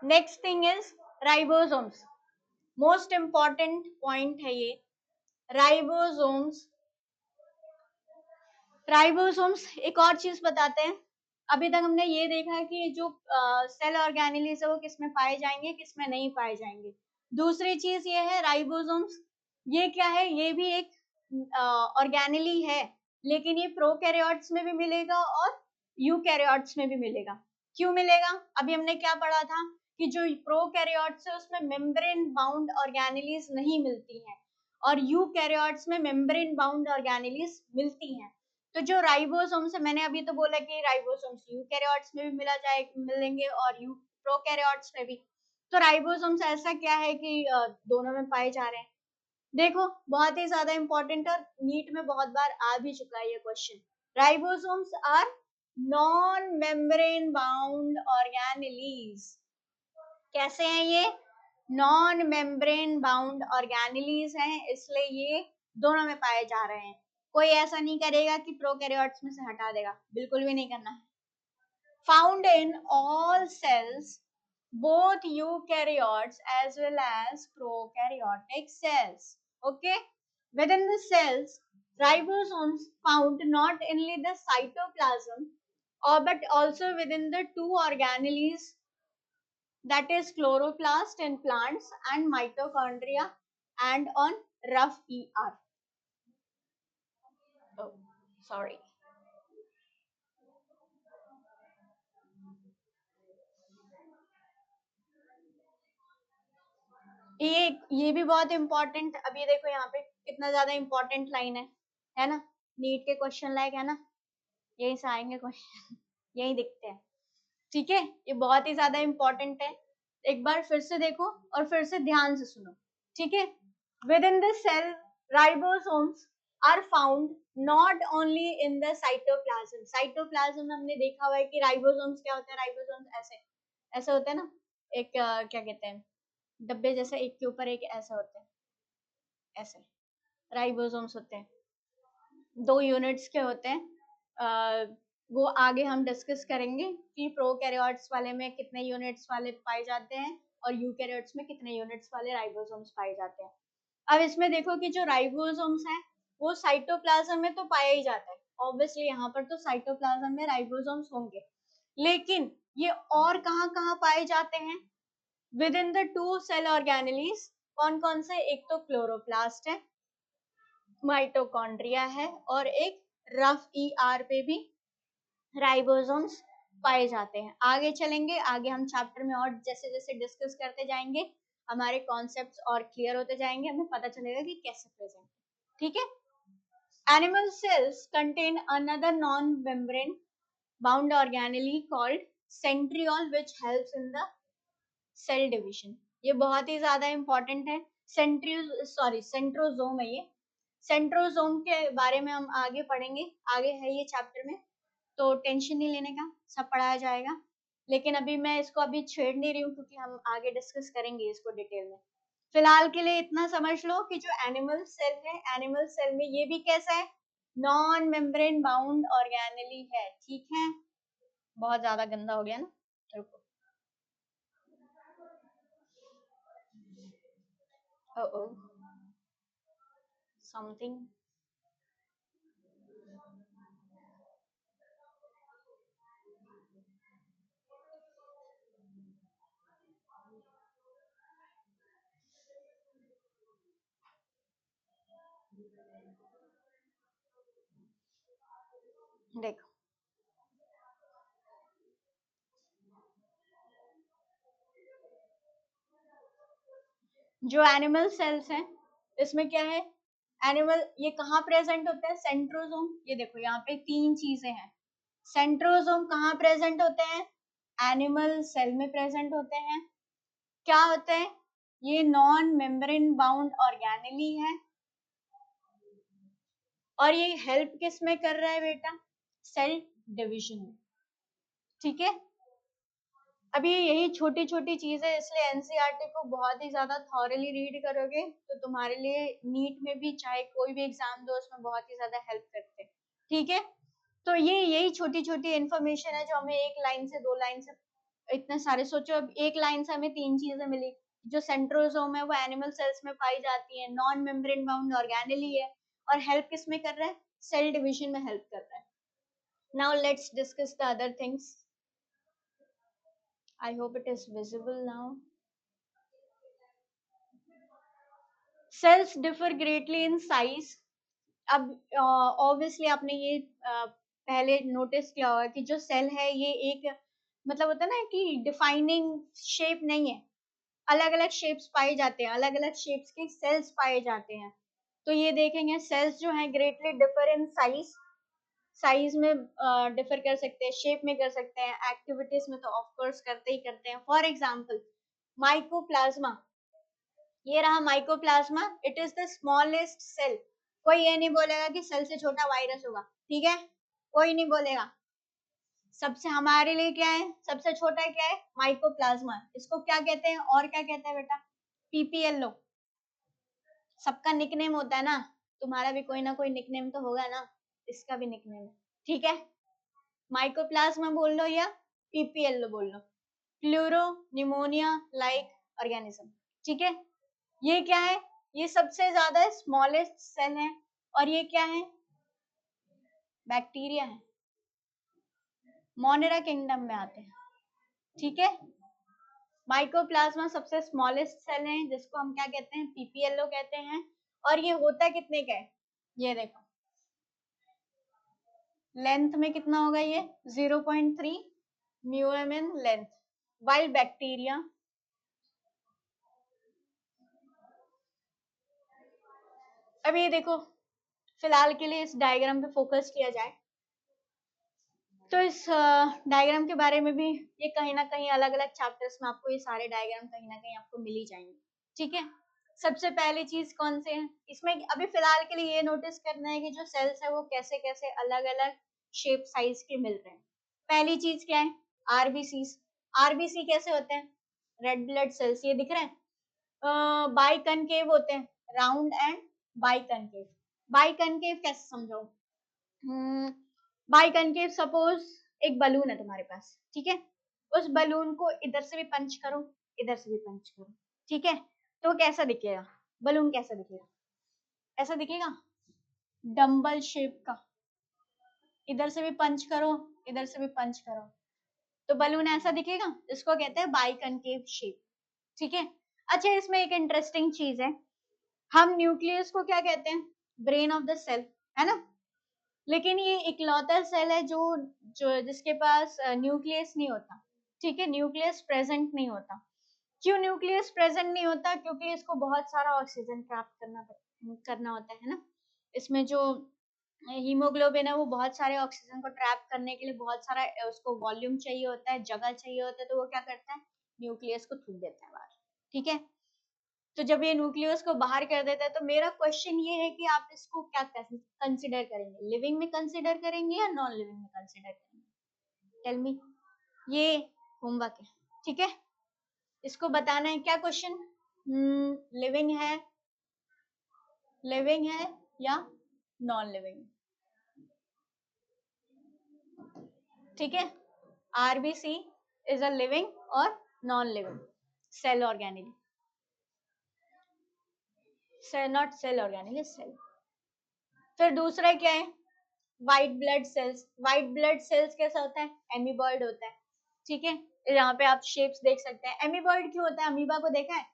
Next thing is ribosomes, most important point है ये राइबोसोम्स। राइबोसोम्स एक और चीज बताते हैं, अभी तक हमने ये देखा है कि जो सेल ऑर्गेनेलिस है वो किसमें पाए जाएंगे, किसमें नहीं पाए जाएंगे। दूसरी चीज ये है राइबोसोम्स, ये क्या है, ये भी एक ऑर्गेनेली है, लेकिन ये प्रोकैरियोट्स में भी मिलेगा और यूकैरियोट्स में भी मिलेगा। क्यों मिलेगा, अभी हमने क्या पढ़ा था कि जो प्रोकैरियोट्स है उसमें मेम्ब्रेन बाउंड ऑर्गेनेलीज नहीं मिलती हैं और यूकैरियोट्स में मेम्ब्रेन बाउंड ऑर्गेनेलीज मिलती हैं। तो जो राइबोसोम्स है, मैंने अभी तो बोला कि राइबोसोम्स यूकैरियोट्स में भी मिलेंगे और प्रोकैरियोट्स में भी। तो राइबोसोम्स ऐसा क्या है कि दोनों में पाए जा रहे हैं। देखो बहुत ही ज्यादा इंपॉर्टेंट और नीट में बहुत बार आ भी चुका है ये question. Ribosomes are non membrane bound organelles. कैसे हैं ये, नॉन मेम्ब्रेन बाउंड ऑर्गेनेलीज हैं, इसलिए ये दोनों में पाए जा रहे हैं। कोई ऐसा नहीं करेगा कि प्रोकैरियोट्स में से हटा देगा, बिल्कुल भी नहीं करना है। Found in all cells, both eukaryotes as well as prokaryotic cells. Okay, within the cells, ribosomes found not only the cytoplasm but also within the two organelles, that is chloroplast in plants and mitochondria and on rough ER. Oh, sorry. ये भी बहुत important, अभी देखो यहाँ पे कितना ज्यादा important line है ना, नीट के क्वेश्चन लायक है ना, यही से आएंगे क्वेश्चन यही दिखते हैं। ठीक है, ये बहुत ही ज्यादा इंपॉर्टेंट है, एक बार फिर से देखो और फिर से ध्यान से सुनो। ठीक है, within the cell ribosomes are found not only in the cytoplasm. Cytoplasm में हमने देखा हुआ है कि राइबोसोम्स क्या होते हैं, राइबोसोम्स ऐसे ऐसे होते हैं ना, एक क्या कहते हैं डब्बे जैसे, एक के ऊपर एक ऐसे होते हैं, ऐसे राइबोसोम्स होते हैं, 2 यूनिट्स के होते हैं। वो आगे हम डिस्कस करेंगे कि प्रोकैरियोट्स वाले में कितने यूनिट्स वाले पाए जाते हैं और यूकैरियोट्स में कितने यूनिट्स वाले राइबोसोम्स पाए जाते हैं। अब इसमें देखो कि जो राइबोसोम्स हैं वो साइटोप्लाज्म में तो पाया ही जाता है, ऑब्वियसली यहाँ पर तो साइटोप्लाज्म में राइबोसोम्स होंगे, लेकिन ये और कहाँ पाए जाते हैं, within the two cell organelles. कौन कौन से, एक तो क्लोरोप्लास्ट है, माइटोकॉन्ड्रिया है और एक रफ ईआर पे भी राइबोसोम्स पाए जाते हैं। आगे चलेंगे, आगे हम चैप्टर में और जैसे जैसे डिस्कस करते जाएंगे हमारे कॉन्सेप्ट्स और क्लियर होते जाएंगे, हमें पता चलेगा कि कैसे प्रेजेंट। ठीक है, animal cells contain another non membrane bound organelle called centriole which helps in the cell division. ये बहुत ही ज्यादा इंपॉर्टेंट है, सेंट्रोजोम है ये। सेंट्रोजोम के बारे में हम आगे पढ़ेंगे, आगे है ये चैप्टर में, तो टेंशन नहीं लेने का, सब पढ़ाया जाएगा। लेकिन अभी मैं इसको अभी छेड़ नहीं रही हूँ क्योंकि हम आगे डिस्कस करेंगे इसको डिटेल में। फिलहाल के लिए इतना समझ लो कि जो एनिमल सेल है, एनिमल सेल में ये भी कैसा है, नॉन मेम्ब्रेन बाउंड ऑर्गेनेली है। ठीक है, बहुत ज्यादा गंदा हो गया ना, रुको। ओ समथिंग, देखो जो एनिमल सेल्स हैं इसमें क्या है, एनिमल ये कहाँ प्रेजेंट होता है, सेंट्रोसोम। ये देखो यहाँ पे तीन चीजें हैं, सेंट्रोसोम कहाँ प्रेजेंट होते हैं, एनिमल सेल में प्रेजेंट होते हैं। क्या होते हैं, ये नॉन मेम्ब्रेन बाउंड ऑर्गेनेली है, और ये हेल्प किस में कर रहा है बेटा, सेल डिवीजन में। ठीक है, अभी यही छोटी छोटी चीजें, इसलिए एनसीईआरटी को बहुत ही ज्यादा थॉरली रीड करोगे तो तुम्हारे लिए नीट में भी चाहे कोई भी एग्जाम दो उसमें बहुत ही ज्यादा हेल्प करते हैं। ठीक है, तो ये यही छोटी छोटी इंफॉर्मेशन है जो हमें एक लाइन से दो लाइन से इतने सारे, सोचो अब एक लाइन से हमें तीन चीजें मिली। जो सेंट्रोसोम है वो एनिमल सेल्स में पाई जाती है, नॉन मेम्ब्रेन बाउंड ऑर्गेनेली है, और हेल्प किस में कर रहा है, सेल डिवीजन में हेल्प कर रहा है। Now let's discuss the other things. I hope it is visible now. Cells differ greatly in size. अब ऑब्वियसली आपने ये पहले नोटिस किया होगा कि जो सेल है ये एक मतलब होता है ना कि डिफाइनिंग शेप नहीं है, अलग अलग शेप्स पाए जाते हैं, अलग अलग शेप्स के सेल्स पाए जाते हैं। तो ये देखेंगे सेल्स जो है greatly differ in size, size में डिफर कर सकते हैं, शेप में कर सकते हैं, एक्टिविटीज में तो ऑफ कोर्स करते ही करते हैं। फॉर एग्जांपल माइकोप्लाज्मा, ये रहा mycoplasma, it is the smallest cell. कोई ये नहीं बोलेगा कि सेल से छोटा वायरस होगा, ठीक है, कोई नहीं बोलेगा। सबसे हमारे लिए क्या है, सबसे छोटा क्या है, माइकोप्लाज्मा। इसको क्या कहते हैं, और क्या कहते हैं बेटा, पीपीएलओ। सबका निकनेम होता है ना, तुम्हारा भी कोई ना कोई निकनेम तो होगा ना, इसका भी निकनेम है, ठीक है। माइकोप्लाज्मा बोल लो या पीपीएलओ बोल लो, प्लूरो निमोनिया लाइक ऑर्गेनिज्म। ठीक है, ये क्या है, ये सबसे ज्यादा स्मॉलेस्ट सेल है, और ये क्या है, बैक्टीरिया है, मोनेरा किंगडम में आते हैं। ठीक है, माइकोप्लाज्मा सबसे स्मॉलेस्ट सेल है जिसको हम क्या कहते हैं, पीपीएलओ कहते हैं। और ये होता कितने का है, ये देखो लेंथ में कितना होगा, ये 0.3 म्यूएम इन लेंथ, वाइल बैक्टीरिया अब ये देखो, फिलहाल के लिए इस डायग्राम पे फोकस किया जाए तो इस डायग्राम के बारे में भी ये कहीं ना कहीं अलग अलग चैप्टर्स में आपको ये सारे डायग्राम कहीं ना कहीं आपको मिल ही जाएंगे। ठीक है, सबसे पहली चीज कौन से है इसमें, अभी फिलहाल के लिए ये नोटिस करना है कि जो सेल्स है वो कैसे कैसे अलग अलग शेप साइज के मिल रहे हैं। पहली चीज क्या है, आरबीसी। आरबीसी कैसे होते हैं, रेड ब्लड सेल्स, ये दिख रहे हैं, बाई कनकेव होते हैं, round and by concave. By concave कैसे समझो, बाई कनकेव, सपोज एक बलून है तुम्हारे पास, ठीक है, उस बलून को इधर से भी पंच करो, इधर से भी पंच करो, ठीक है, तो कैसा दिखेगा, बलून कैसा दिखेगा, ऐसा दिखेगा, डम्बल शेप का। इधर से भी पंच करो, इधर से भी पंच करो, तो बलून ऐसा दिखेगा, इसको कहते हैं बाई कनकेव शेप। ठीक है, अच्छा इसमें एक इंटरेस्टिंग चीज है, हम न्यूक्लियस को क्या कहते हैं, ब्रेन ऑफ द सेल, है ना, लेकिन ये इकलौता सेल है जो जो जिसके पास न्यूक्लियस नहीं होता। ठीक है, न्यूक्लियस प्रेजेंट नहीं होता। क्यों न्यूक्लियस प्रेजेंट नहीं होता, क्योंकि इसको बहुत सारा ऑक्सीजन प्राप्त करना होता है ना, इसमें जो हीमोग्लोबिन है वो बहुत सारे ऑक्सीजन को ट्रैप करने के लिए बहुत सारा उसको वॉल्यूम चाहिए होता है, जगह चाहिए होता है, तो वो क्या करता है, न्यूक्लियस को थूक देता है बाहर। ठीक है, तो जब ये न्यूक्लियस को बाहर कर देता है तो मेरा क्वेश्चन ये है कि आप इसको क्या कंसिडर करेंगे, लिविंग में कंसिडर करेंगे या नॉन लिविंग में कंसिडर करेंगे, टेल मी, ये होमवर्क है। ठीक है, इसको बताना है क्या क्वेश्चन, लिविंग है, लिविंग है या नॉन लिविंग। ठीक है, RBC is a living or non-living cell organic. Cell, not cell organic, cell. फिर दूसरा क्या है? White blood cells. White blood cells कैसा होता है? एमीबॉइड होता है. ठीक है, यहाँ पे आप शेप्स देख सकते हैं. एमीबॉइड क्यों होता है? अमीबा को देखा है?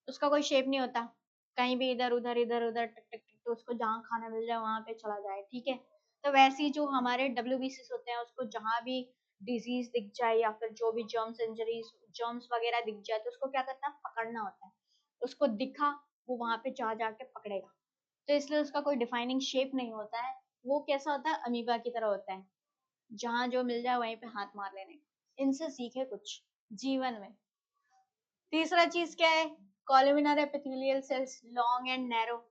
उसका कोई शेप नहीं होता, कहीं भी इधर उधर टक टक टक, तो उसको जहाँ खाना मिल जाए वहां पे चला जाए. ठीक है, तो वैसे ही जो हमारे WBCs होते हैं, उसको जहाँ भी डिजीज दिख जाए या फिर जो भी जर्म्स इंजरीज जर्म्स वगैरह दिख जाए, तो उसको क्या करना है? पकड़ना होता है. उसको दिखा, वो वहां पे जा जाके पकड़ेगा. तो इसलिए उसका कोई डिफाइनिंग शेप नहीं होता है. वो कैसा होता है? अमीबा की तरह होता है, जहां जो मिल जाए वहीं पे हाथ मार लेने का. इनसे सीखे कुछ जीवन में. तीसरा चीज क्या है? Columnar epithelial cells, long and narrow.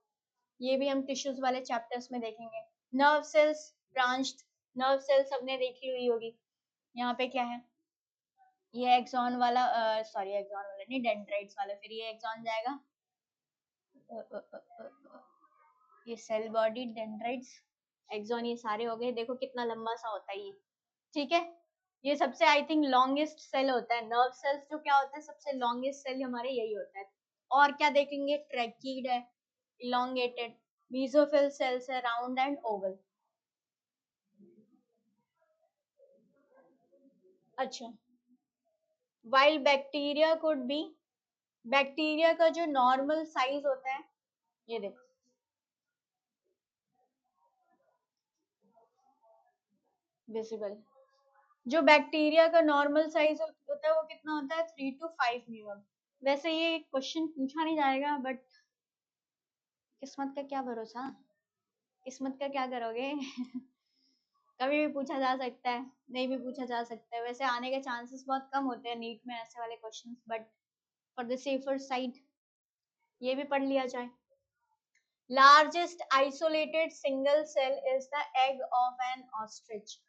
ये भी हम टिश्यूज वाले चैप्टर्स में देखेंगे. Nerve cells, branched. Nerve cells सबने देखी हुई होगी. यहाँ पे क्या है? ये एक्सॉन वाला, सॉरी एक्सॉन वाला नहीं, डेंड्राइट्स वाला. फिर ये एक्सॉन जाएगा, ये सेल बॉडी, डेंड्राइट्स, एक्सॉन, ये सारे हो गए. देखो कितना लंबा सा होता है ये. ठीक है, ये सबसे आई थिंक लॉन्गेस्ट सेल होता है. नर्व सेल्स जो क्या होता है, सबसे लॉन्गेस्ट सेल हमारे यही होता है. और क्या देखेंगे? ट्रैकीड है, इलोंगेटेड. मेसोफिल सेल्स है, राउंड एंड ओवल. अच्छा, while bacteria could be, bacteria का जो नॉर्मल साइज होता है, ये देखो, विजिबल. जो बैक्टीरिया का नॉर्मल साइज होता है वो कितना होता है? 3 to 5 म्यूम. वैसे ये क्वेश्चन पूछा नहीं जाएगा, बट किस्मत का क्या भरोसा, किस्मत का क्या करोगे. कभी भी पूछा जा सकता है, नहीं भी पूछा जा सकता है. वैसे आने के चांसेस बहुत कम होते हैं नीट में ऐसे वाले questions, but for the safer side ये भी पढ़ लिया जाए. Largest isolated single cell is the egg of an ostrich.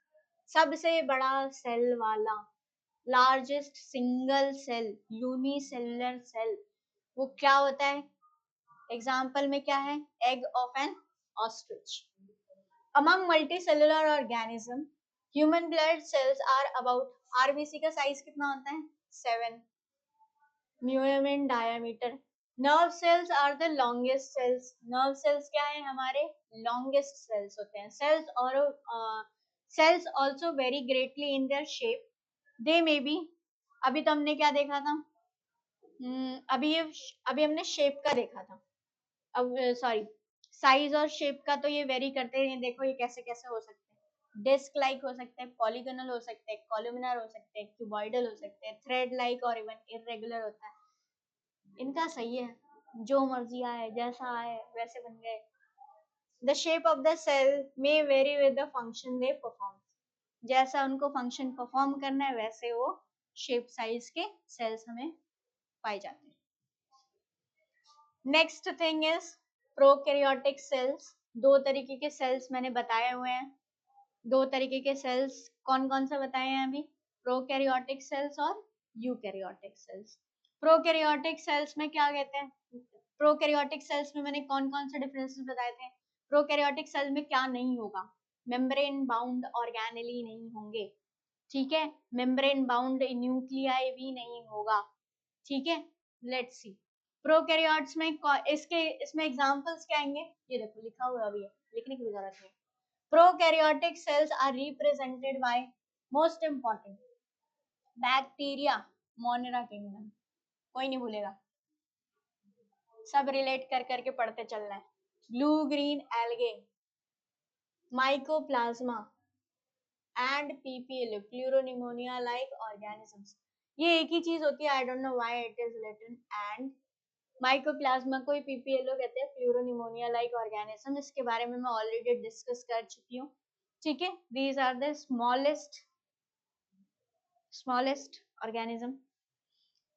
सबसे बड़ा सेल वाला, largest single cell, unicellular cell, वो क्या होता है? एग्जाम्पल में क्या है? Egg of an ostrich. Among multicellular organism, human blood cells are about, RBC का साइज कितना होता है? 7 म्यूम in diameter. Nerve cells are the longest cells. Nerve cells क्या है? हमारे longest cells होते हैं. Cells also vary greatly in their shape. They may be, अभी तो हमने क्या देखा था? अभी हमने शेप का देखा था. अब सॉरी, साइज और शेप का तो ये वेरी करते हैं. देखो ये कैसे कैसे हो सकते हैं. डिस्क लाइक हो सकते हैं, पॉलीगोनल हो सकते हैं, कॉलमिनर हो सकते हैं, क्यूबॉइडल हो सकते हैं, थ्रेड लाइक और इवन इरेगुलर होता है. इनका सही है, जो मर्जी आए, जैसा आए वैसे बन गए. The shape of the cell may vary with the function they perform. जैसा उनको फंक्शन परफॉर्म करना है वैसे वो शेप साइज के सेल्स हमें पाए जाते हैं. Next thing is prokaryotic cells. दो तरीके के सेल्स मैंने बताए हुए हैं. दो तरीके के सेल्स कौन कौन से बताए हैं अभी? प्रोकैरियोटिक सेल्स और यूकैरियोटिक सेल्स. प्रोकैरियोटिक सेल्स में क्या कहते हैं? प्रोकैरियोटिक सेल्स में मैंने कौन कौन से डिफरेंसेस बताए थे? प्रोकैरियोटिक सेल में क्या नहीं होगा? मेम्ब्रेन बाउंड ऑर्गेनेली नहीं होंगे. ठीक है, मेम्ब्रेन बाउंड न्यूक्लियाई भी नहीं होगा. ठीक है, लेट्स सी. प्रोकैरियोट्स में इसके इसमें एग्जांपल्स क्या आएंगे? ये देखो लिखा हुआ अभी है, लिखने की जरूरत नहीं. Prokaryotic cells are represented by, most important, bacteria, monera kingdom. कोई नहीं भूलेगा, सब रिलेट कर करके पढ़ते चलना है. Blue green algae, mycoplasma and PPL, pleuropneumonia like organisms. ये एक ही चीज होती है. I don't know why it is written and. Mycoplasma को ही पीपीएलओ कहते हैं, प्लूरोनिमोनिया लाइक ऑर्गेनिज्म. इसके बारे में मैं ऑलरेडी डिस्कस कर चुकी हूँ. ठीक है, these are the smallest organism.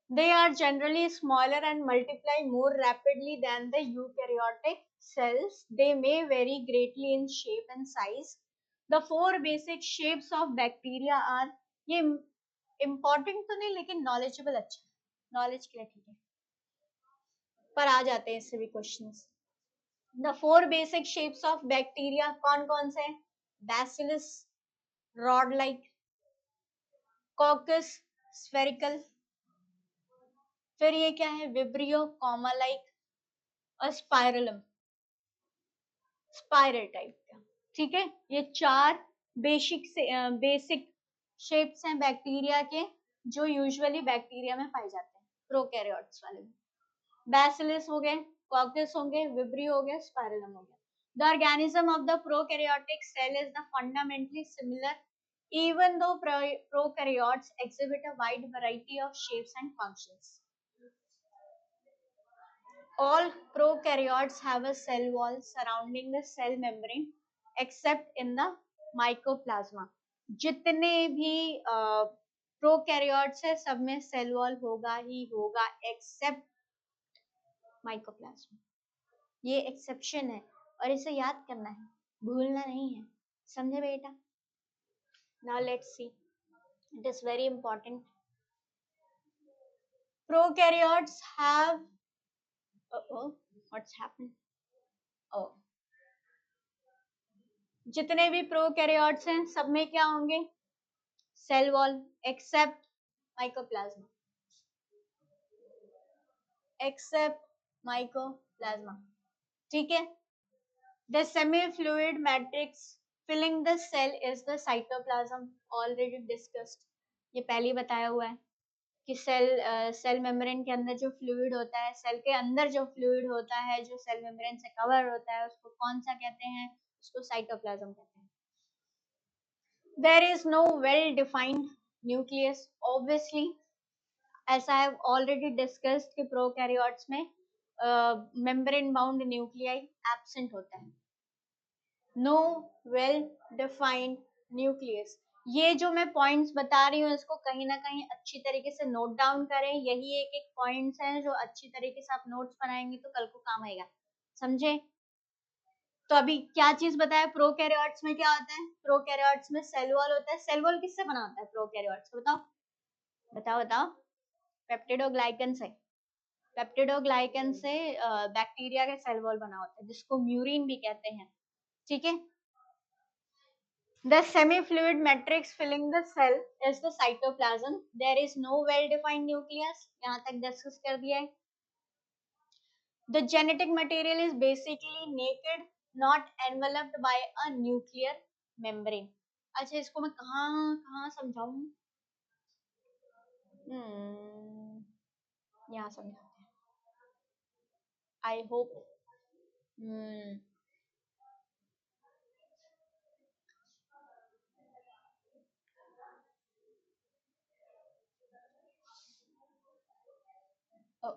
They are generally smaller and multiply more rapidly than the eukaryotic cells. They may vary greatly in shape and size. The four basic shapes of bacteria are, ये important तो नहीं लेकिन knowledgeable अच्छा, knowledge के लिए ठीक है, पर आ जाते हैं इससे भी questions. The four basic shapes of bacteria कौन कौन से हैं? Bacillus, rod like, caucus spherical, फिर ये क्या है विब्रियो कॉमा लाइक, और स्पाइरलम स्पाइरल टाइप का। ठीक है, ये 4 बेसिक शेप्स हैं बैक्टीरिया के, जो यूजुअली बैक्टीरिया में पाए जाते हैं, प्रोकैरियोट्स वाले में। बैसिलस हो गए, कॉकस होंगे, विब्रियो हो गया, स्पाइरलम हो गया। The organism of the prokaryotic cell is the fundamentally similar, even though prokaryotes exhibit a wide variety of shapes and functions. All prokaryotes have a cell wall surrounding the cell membrane, except in the mycoplasma. जितने भी prokaryotes है सब में cell wall होगा ही होगा, accept mycoplasma. ये exception है और इसे याद करना है, भूलना नहीं है, समझे बेटा। Now let's see, it is very important. Prokaryotes have what's happened, ओ जितने भी प्रोकैरियोट्स हैं सब में क्या होंगे, cell wall, except mycoplasma, except mycoplasma. ठीक है, the semi-fluid matrix filling the cell is the cytoplasm, already discussed, ये पहले ही बताया हुआ है कि सेल मेम्ब्रेन के अंदर जो फ्लूइड होता है, सेल के अंदर जो फ्लूइड होता है, जो सेल मेम्ब्रेन से कवर होता है, उसको कौन सा कहते हैं, उसको साइटोप्लाज्म कहते हैं। There is no well defined nucleus, obviously, as I have already discussed कि प्रोकैरियोट्स में मेम्ब्रेन बाउंड न्यूक्लियाई एब्सेंट होता है। नो वेल डिफाइंड न्यूक्लियस, ये जो मैं पॉइंट्स बता रही हूँ इसको कहीं ना कहीं अच्छी तरीके से नोट डाउन करें, यही एक एक पॉइंट्स हैं जो अच्छी तरीके से आप नोट्स बनाएंगे तो कल को काम आएगा, समझे। तो अभी क्या चीज बताया, प्रोकैरियोट्स में क्या होता है, प्रोकैरियोट्स में सेल वॉल होता है। सेल वॉल किससे बना होता है प्रोकैरियोट्स को, बताओ बताओ बताओ। पेप्टिडोग्लाइकन से, पेप्टिडोग्लाइकन से बैक्टीरिया का सेल वॉल बना होता है, जिसको म्यूरिन भी कहते हैं। ठीक है, the semi-fluid matrix filling the cell is the cytoplasm. There is no well-defined nucleus, यहाँ तक डिस्कस कर दिया है। The genetic material is basically naked, not enveloped by a nuclear membrane. अच्छा, इसको मैं कहाँ कहाँ समझाऊं, यहाँ समझाते हैं, आई होप।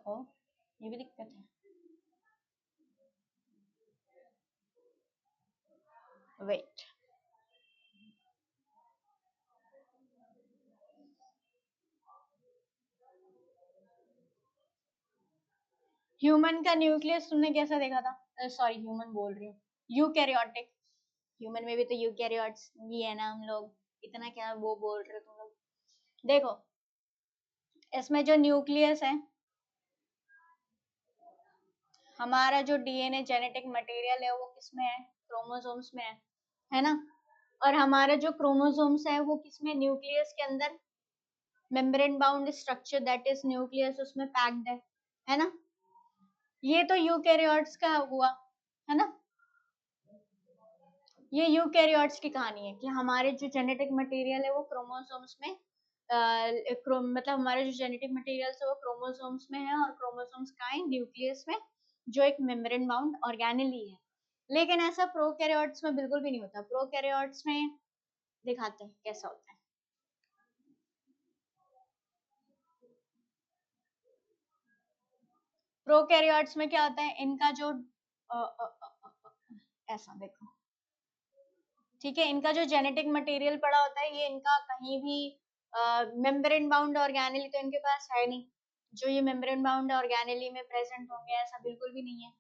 ओ ये भी दिक्कत है, वेट। ह्यूमन का न्यूक्लियस तुमने कैसा देखा था, सॉरी ह्यूमन बोल रही हूँ, यूकैरियोटिक। ह्यूमन में भी तो यूकैरियोट्स ही है ना हम लोग, इतना क्या वो बोल रहे हो तुम लोग। देखो इसमें जो न्यूक्लियस है, हमारा जो डीएनए जेनेटिक मटेरियल है वो किसमें है, क्रोमोसोम्स में है ना। और हमारा जो क्रोमोसोम्स है वो किसमें, न्यूक्लियस के अंदर, membrane bound structure that is nucleus उसमें पैक्ड है ना। ये तो यूकैरियोट्स का हुआ है ना, ये यूकैरियोट्स की कहानी है कि हमारे जो जेनेटिक मटेरियल है वो क्रोमोसोम्स में मतलब हमारे जो जेनेटिक मटेरियल है वो क्रोमोसोम्स में है, और क्रोमोसोम्स का है न्यूक्लियस में, जो एक मेम्ब्रेन बाउंड ऑर्गेनेली है। लेकिन ऐसा प्रोकैरियोट्स में बिल्कुल भी नहीं होता। प्रोकैरियोट्स में दिखाते हैं कैसा होता है। प्रोकैरियोट्स में क्या होता है, इनका जो ऐसा देखो, ठीक है, इनका जो जेनेटिक मटेरियल पड़ा होता है ये इनका कहीं भी मेम्ब्रेन बाउंड ऑर्गेनेली तो इनके पास है नहीं, जो ये मेम्ब्रेन बाउंड ऑर्गेनेली में प्रेजेंट होंगे ऐसा बिल्कुल भी नहीं है।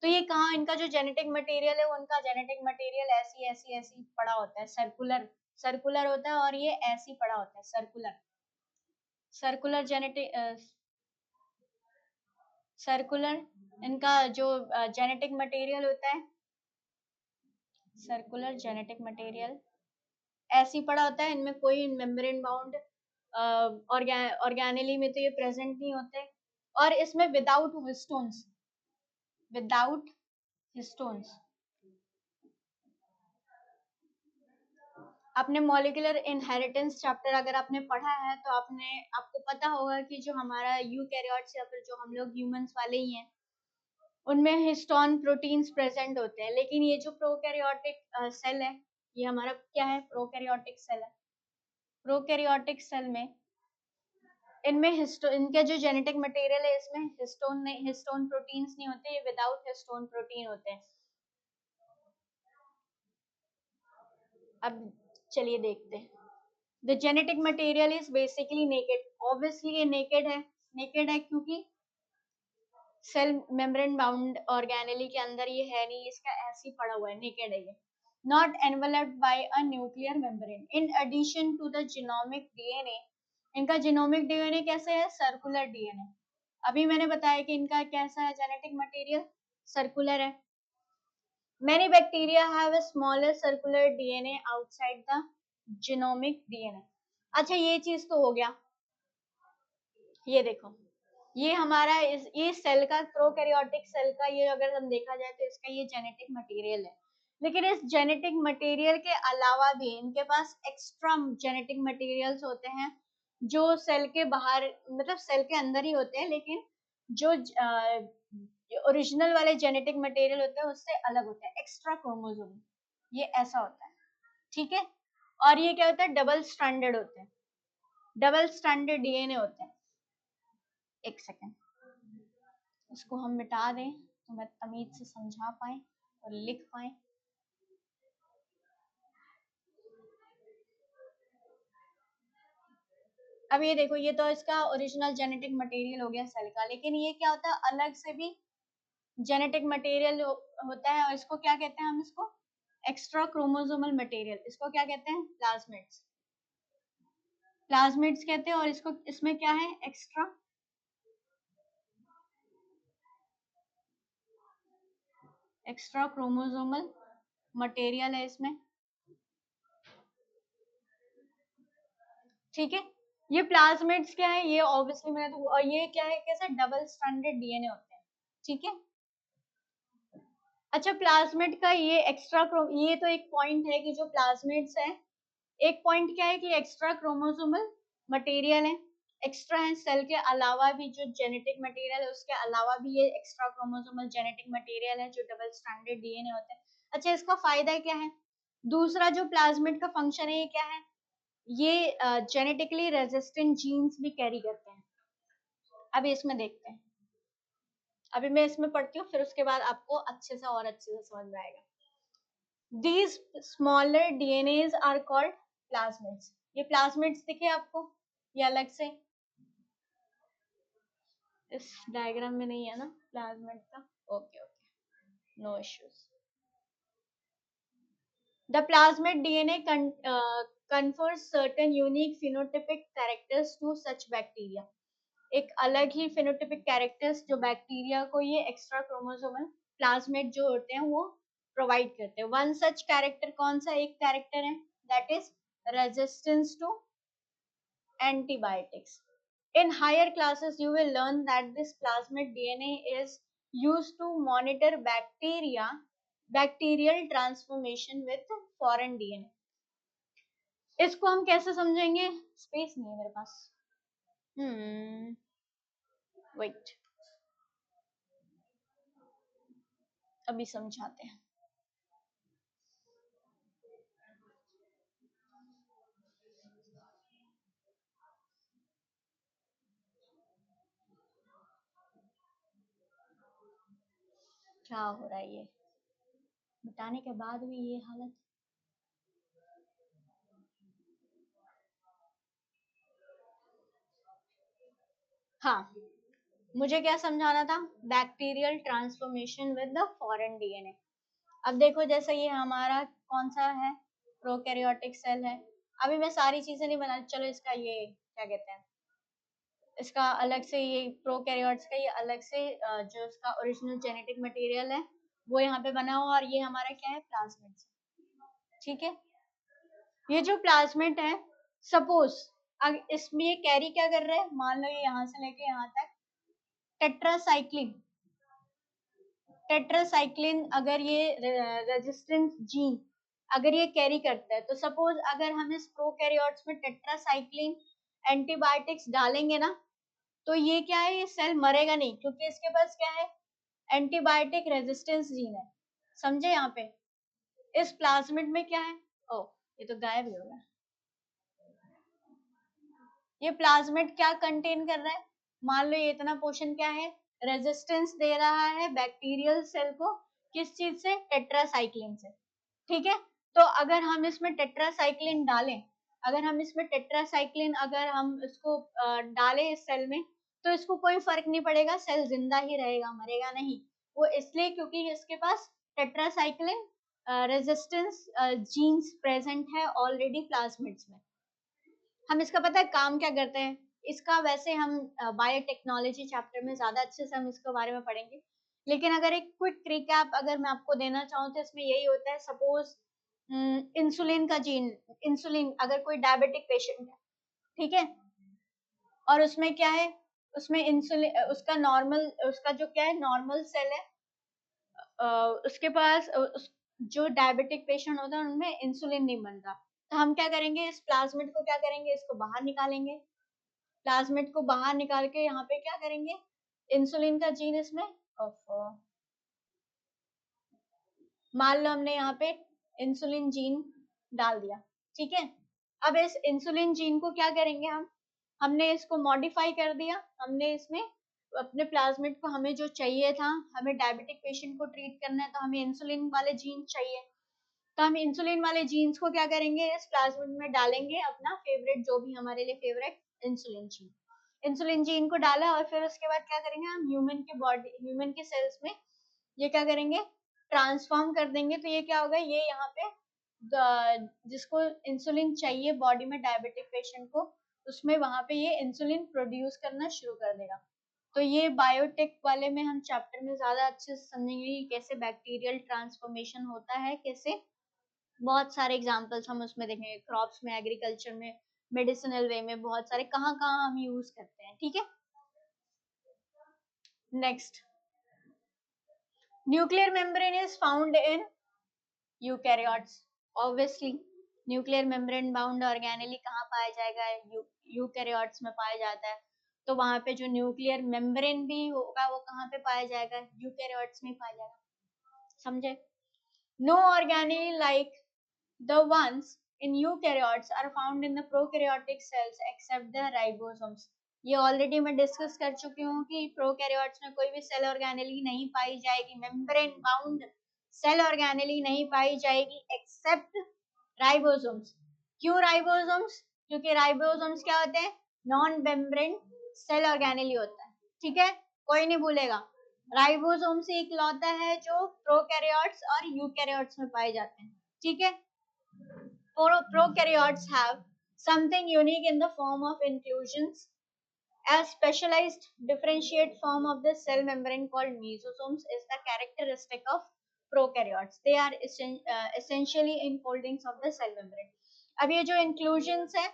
तो ये कहाँ, इनका जो जेनेटिक मटेरियल है वो उनका जेनेटिक मटेरियल ऐसी ऐसी ऐसी पड़ा होता है, सर्कुलर सर्कुलर होता है, और ये ऐसी पड़ा होता है, सर्कुलर सर्कुलर जेनेटिक सर्कुलर, इनका जो जेनेटिक मटेरियल होता है, सर्कुलर जेनेटिक मटेरियल ऐसी पड़ा होता है, इनमें कोई मेम्ब्रेन बाउंड ऑर्गेनेली में तो ये प्रेजेंट नहीं होते, और इसमें विदाउट हिस्टोन्स, विदाउट हिस्टोन्स। आपने मॉलिक्यूलर इनहेरिटेंस चैप्टर अगर आपने पढ़ा है तो आपको पता होगा कि जो हमारा यूकैरियोट्स या फिर जो हम लोग ह्यूमंस वाले ही हैं, उनमें हिस्टोन प्रोटीन्स प्रेजेंट होते हैं। लेकिन ये जो प्रोकैरियोटिक सेल है, ये हमारा क्या है, प्रोकैरियोटिक सेल है। प्रोकैरियोटिक सेल में इनमें इनके जो जेनेटिक मटेरियल है इसमें हिस्टोन प्रोटीन्स नहीं होते, ये विदाउट हिस्टोन प्रोटीन होते हैं। अब चलिए देखते हैं। The genetic material is basically naked. Obviously ये नेकेड है क्योंकि सेल मेम्ब्रेन बाउंड ऑर्गेनेली के अंदर ये है नहीं, इसका ऐसे ही पड़ा हुआ है, नेकेड है ये। Not enveloped by a nuclear membrane. In addition to the genomic DNA, इनका जीनोमिक डीएनए कैसे है, सर्कुलर डीएनए। अभी मैंने बताया कि इनका कैसा है जेनेटिक मटेरियल, सर्कुलर है। Many bacteria have a smaller circular DNA outside the genomic DNA. अच्छा ये चीज तो हो गया। ये देखो, ये हमारा ये सेल का, प्रोकैरियोटिक सेल का, ये अगर हम देखा जाए तो इसका ये जेनेटिक मटेरियल है। लेकिन इस जेनेटिक मटेरियल के अलावा भी इनके पास एक्स्ट्रा जेनेटिक मटेरियल्स होते हैं जो सेल के बाहर, मतलब सेल के अंदर ही होते हैं, लेकिन जो ओरिजिनल वाले जेनेटिक मटेरियल होते हैं उससे अलग होता है, एक्स्ट्रा क्रोमोसोम, ये ऐसा होता है, ठीक है। और ये क्या होता है, डबल स्ट्रैंडेड होते हैं, डबल स्ट्रैंडेड डीएनए होते हैं। एक सेकेंड, इसको हम मिटा दें तो मैं तमीज से समझा पाए और लिख पाए। अब ये देखो, ये तो इसका ओरिजिनल जेनेटिक मटेरियल हो गया सेल का, लेकिन ये क्या होता है, अलग से भी जेनेटिक मटेरियल होता है, और इसको क्या कहते हैं हम, इसको एक्स्ट्रा क्रोमोसोमल मटेरियल, इसको क्या कहते हैं, प्लाज्मिड्स, प्लाज्मिड्स कहते हैं। और इसको, इसमें क्या है, एक्स्ट्रा क्रोमोसोमल मटेरियल है इसमें, ठीक है। ये प्लाज्मिड्स क्या है, ये ऑब्वियसली मैंने तो, और ये क्या है, कैसे डबल स्ट्रैंडेड डीएनए होते हैं, ठीक है। अच्छा, प्लाज्मिड का ये ये तो एक पॉइंट है कि जो प्लाज्मिड्स है, एक पॉइंट क्या है कि एक्स्ट्रा क्रोमोसोमल मटेरियल है, एक्स्ट्रा है, सेल के अलावा भी जो जेनेटिक मटेरियल है उसके अलावा भी ये एक्स्ट्रा क्रोमोसोमल जेनेटिक मटेरियल है जो डबल स्ट्रैंडेड डीएनए होता है। अच्छा, इसका फायदा क्या है, दूसरा जो प्लाज्मिड का फंक्शन है ये क्या है, ये जेनेटिकली रेजिस्टेंट जीन्स भी कैरी करते हैं। अभी इसमें देखते हैं, अभी मैं इसमें पढ़ती हूँ, फिर उसके बाद आपको अच्छे से और अच्छे से समझ में आएगा। These smaller DNAs are called plasmids. ये plasmids दिखे आपको, ये अलग से इस डायग्राम में नहीं है ना प्लाज्मिड का, okay okay, no issues. The plasmid DNA confers certain unique phenotypic characters to such bacteria. एक अलग ही phenotypic characters जो बैक्टीरिया को ये एक्स्ट्रा क्रोमोसोमल प्लाज्मिड जो होते हैं वो प्रोवाइड करते हैं। वन सच कैरेक्टर, कौन सा एक कैरेक्टर है, that is resistance to antibiotics. In higher classes, you will learn that this plasmid DNA is used to monitor bacterial transformation with foreign DNA. इसको हम कैसे समझेंगे, स्पेस नहीं है मेरे पास, वेट, अभी समझाते हैं। क्या हो रहा है, ये बताने के बाद भी ये हालत। हाँ, मुझे क्या समझाना था, bacterial transformation with the foreign DNA. अब देखो, जैसे ये हमारा कौन सा है, प्रोकैरियोटिक सेल है। अभी मैं सारी चीजें नहीं बना, चलो इसका ये क्या कहते हैं, इसका अलग से, ये प्रोकैरियोट्स का ये अलग से जो इसका ओरिजिनल जेनेटिक मटेरियल है वो यहाँ पे बना हुआ, और ये हमारा क्या है, प्लाज्मिड, ठीक है। ये जो प्लाज्मिड है, सपोज इसमें ये कैरी क्या कर रहा है, मान लो ये यहाँ से लेके यहाँ तक टेट्रासाइक्लिन, टेट्रासाइक्लिन अगर ये रेजिस्टेंस जीन अगर ये कैरी करता है, तो सपोज अगर हम इस प्रोकैरियोट्स में टेट्रासाइक्लिन एंटीबायोटिक्स डालेंगे ना, तो ये क्या है, ये सेल मरेगा नहीं, क्योंकि इसके पास क्या है, एंटीबायोटिक रेजिस्टेंस जीन है। समझे यहाँ पे? इस प्लाज्मिड में क्या है, ओ ये तो गायब ही हो गया। ये प्लाज्मिड क्या कंटेन कर रहा है, मान लो ये इतना पोर्शन क्या है, रेजिस्टेंस दे रहा है बैक्टीरियल सेल को, किस चीज से, टेट्रासाइक्लिन से। ठीक है, तो अगर हम इसमें टेट्रासाइक्लिन डालें, अगर हम इसमें टेट्रासाइक्लिन अगर हम इसको डालें इस सेल में, तो इसको कोई फर्क नहीं पड़ेगा, सेल जिंदा ही रहेगा, मरेगा नहीं। वो इसलिए क्योंकि इसके पास टेट्रासाइक्लिन रेजिस्टेंस जीन्स प्रेजेंट है ऑलरेडी प्लाज्मिड्स में। हम इसका पता है काम क्या करते हैं, इसका वैसे हम बायोटेक्नोलॉजी चैप्टर में ज्यादा अच्छे से हम इसके बारे में पढ़ेंगे, लेकिन अगर एक क्विक रिकैप अगर मैं आपको देना चाहूँ तो इसमें यही होता है, सपोज इंसुलिन का जीन, इंसुलिन अगर कोई डायबिटिक पेशेंट है, ठीक है, और उसमें क्या है, उसमें इंसुलिन उसका नॉर्मल, उसका जो क्या है नॉर्मल सेल है, उसके पास जो डायबिटिक पेशेंट होता है उनमें इंसुलिन नहीं बन रहा, तो हम क्या करेंगे, इस प्लाज्मिड को क्या करेंगे, इसको बाहर निकालेंगे, प्लाज्मिड को बाहर निकाल के यहाँ पे क्या करेंगे, इंसुलिन का जीन इसमें मान लो हमने यहाँ पे इंसुलिन जीन डाल दिया, ठीक है। अब इस इंसुलिन जीन को क्या करेंगे हम, हमने इसको मॉडिफाई कर दिया, हमने इसमें अपने प्लाज्मिड को, हमें जो चाहिए था, हमें डायबिटिक पेशेंट को ट्रीट करना है तो हमें इंसुलिन वाले जीन चाहिए, तो हम इंसुलिन वाले जीन्स को क्या करेंगे, इस प्लाज्मिड में डालेंगे, अपना फेवरेट जो भी हमारे लिए favourite insulin gene, insulin gene को डाला, और फिर उसके बाद क्या करेंगे हम ह्यूमन के बॉडी, ह्यूमन के सेल्स में ये क्या करेंगे, ट्रांसफॉर्म कर देंगे, तो ये क्या होगा, ये यहाँ पे जिसको इंसुलिन चाहिए बॉडी में डायबिटिक पेशेंट को, उसमें वहां पे ये इंसुलिन प्रोड्यूस करना शुरू कर देगा। तो ये बायोटेक वाले में हम चैप्टर में ज्यादा अच्छे से समझेंगे कि कैसे बैक्टीरियल ट्रांसफॉर्मेशन होता है, कैसे बहुत सारे एग्जांपल्स हम उसमें देखेंगे, क्रॉप्स में, एग्रीकल्चर में, मेडिसिनल वे में, बहुत सारे कहाँ कहाँ हम यूज करते हैं, ठीक है। Next, nuclear membrane is found in eukaryotes, obviously nuclear membrane bound organelle कहाँ पाया जाएगा, यूकैरियोट्स में पाया जाता है, तो वहां पे जो न्यूक्लियर मेम्ब्रेन भी होगा वो कहाँ पे पाया जाएगा, यूकैरियोट्स में पाया जाएगा, समझे। No organelle like the ones in eukaryotes are found in the prokaryotic cells except the ribosomes. ये ऑलरेडी मैं डिस्कस कर चुकी हूँ कि प्रोकैरियोट्स में कोई भी सेल ऑर्गेनेली नहीं पाई जाएगी, मेम्ब्रेन बाउंड सेल ऑर्गेनेली नहीं पाई जाएगी एक्सेप्ट राइबोसोम्स। क्यों राइबोसोम्स, क्योंकि राइबोसोम्स क्या होते हैं, नॉन मेम्ब्रेन सेल ऑर्गेनेली होता है, ठीक है, कोई नहीं भूलेगा। राइबोसोम से इकलौता है जो प्रोकैरियोट्स और यूकैरियोट्स में पाए जाते हैं, ठीक है। Prokaryotes have something unique in the form of inclusions. A specialized differentiate form of the cell membrane called mesosomes is the characteristic of prokaryotes. They are essentially enfoldings of the cell membrane. अब ये जो inclusions है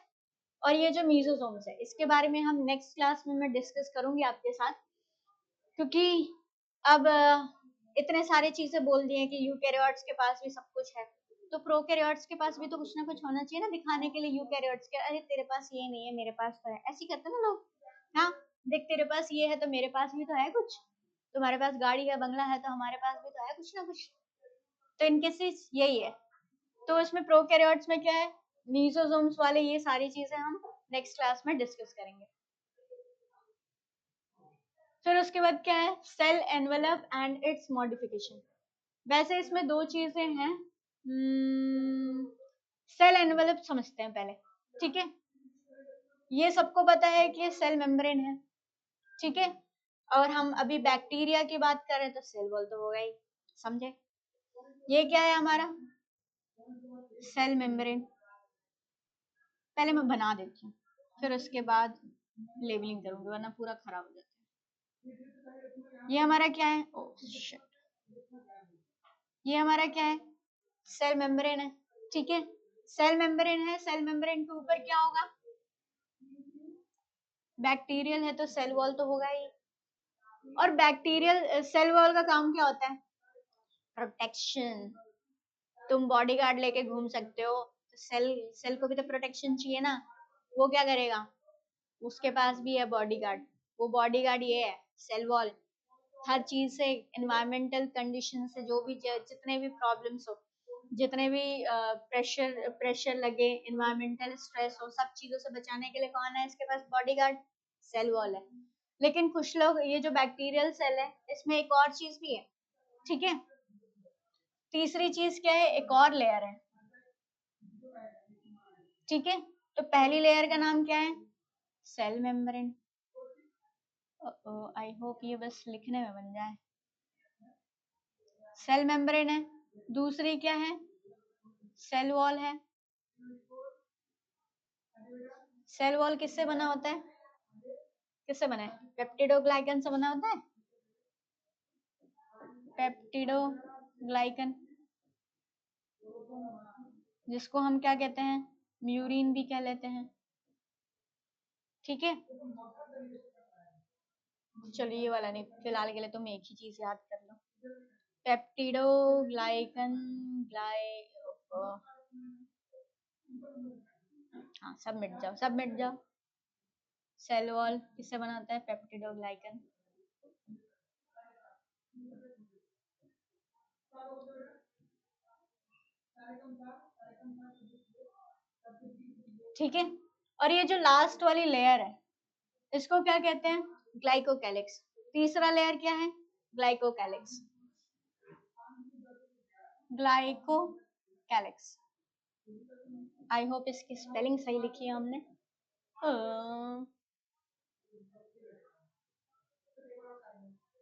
और ये जो mesosomes है, इसके बारे में हम next class में मैं discuss करूंगी आपके साथ, क्योंकि अब इतने सारे चीजें बोल दिए कि यूकैरियोट्स के पास भी सब कुछ है, तो प्रोकैरियोट्स के पास भी तो कुछ ना कुछ होना चाहिए ना, दिखाने के लिए यूकैरियोट्स के, अरे तेरे पास ये नहीं है मेरे पास तो है, ऐसे करते ना लोग, हाँ देख तेरे पास ये है तो मेरे पास भी तो है कुछ, तुम्हारे पास गाड़ी है बंगला है तो हमारे पास भी तो है कुछ ना कुछ, तो इनके केसेस यही है। तो इसमें प्रोकैरियोट्स में क्या है, मीसोसोम्स वाले ये सारी चीजें हम नेक्स्ट क्लास में डिस्कस करेंगे। फिर उसके बाद क्या है, cell envelope and its modification. वैसे इसमें दो चीजें हैं, सेल एनवेलप समझते हैं पहले, ठीक है। ये सबको पता है कि ये सेल मेम्ब्रेन है, ठीक है, और हम अभी बैक्टीरिया की बात कर रहे हैं तो सेल वॉल तो होगा ही, समझे। ये क्या है हमारा सेल मेम्ब्रेन, पहले मैं बना देती हूँ फिर उसके बाद लेबलिंग करूंगी वरना पूरा खराब हो जाता है। ये हमारा क्या है, ओ शिट, ये हमारा क्या है, सेल मेम्ब्रेन है, ठीक है। सेल मेम्ब्रेन है, सेल मेम्ब्रेन के ऊपर क्या होगा, बैक्टीरियल है तो सेल वॉल तो होगा ही। और बैक्टीरियल सेल वॉल का काम क्या होता है? प्रोटेक्शन। तुम बॉडीगार्ड लेके घूम सकते हो, तो सेल सेल को भी तो प्रोटेक्शन चाहिए ना। वो क्या करेगा? उसके पास भी है बॉडीगार्ड। वो बॉडीगार्ड ये है सेल वॉल। हर चीज से, एनवायरमेंटल कंडीशन से, जो भी जितने भी प्रॉब्लम्स हो, जितने भी प्रेशर प्रेशर लगे, एनवायरमेंटल स्ट्रेस हो, सब चीजों से बचाने के लिए कौन है इसके पास? बॉडीगार्ड, सेल वॉल है। लेकिन कुछ लोग, ये जो बैक्टीरियल सेल है, इसमें एक और चीज भी है, ठीक है। तीसरी चीज क्या है? एक और लेयर है, ठीक है। तो पहली लेयर का नाम क्या है? Cell membrane. आई होप ये बस लिखने में बन जाए। सेल मेम्ब्रेन है। दूसरी क्या है? सेल वॉल है। सेल वॉल किससे बना होता है? किससे बना है? पेप्टिडोग्लाइकन से बना होता है। पेप्टिडोग्लाइकन, जिसको हम क्या कहते हैं? म्यूरिन भी कह लेते हैं, ठीक है। चलिए ये वाला नहीं, फिलहाल के लिए तुम एक ही चीज याद कर लो। पेप्टिडोग्लाइकन, ग्लाइ हाँ, सब मिट जाओ, सब मिट जाओ। सेल वॉल किससे बनाता है? पेप्टिडोग्लाइकन। ठीक है। और ये जो लास्ट वाली लेयर है, इसको क्या कहते हैं? ग्लाइकोकैलिक्स। तीसरा लेयर क्या है? ग्लाइकोकैलिक्स। ग्लाइकोकैलिक्स। आई होप इसकी स्पेलिंग सही लिखी है हमने।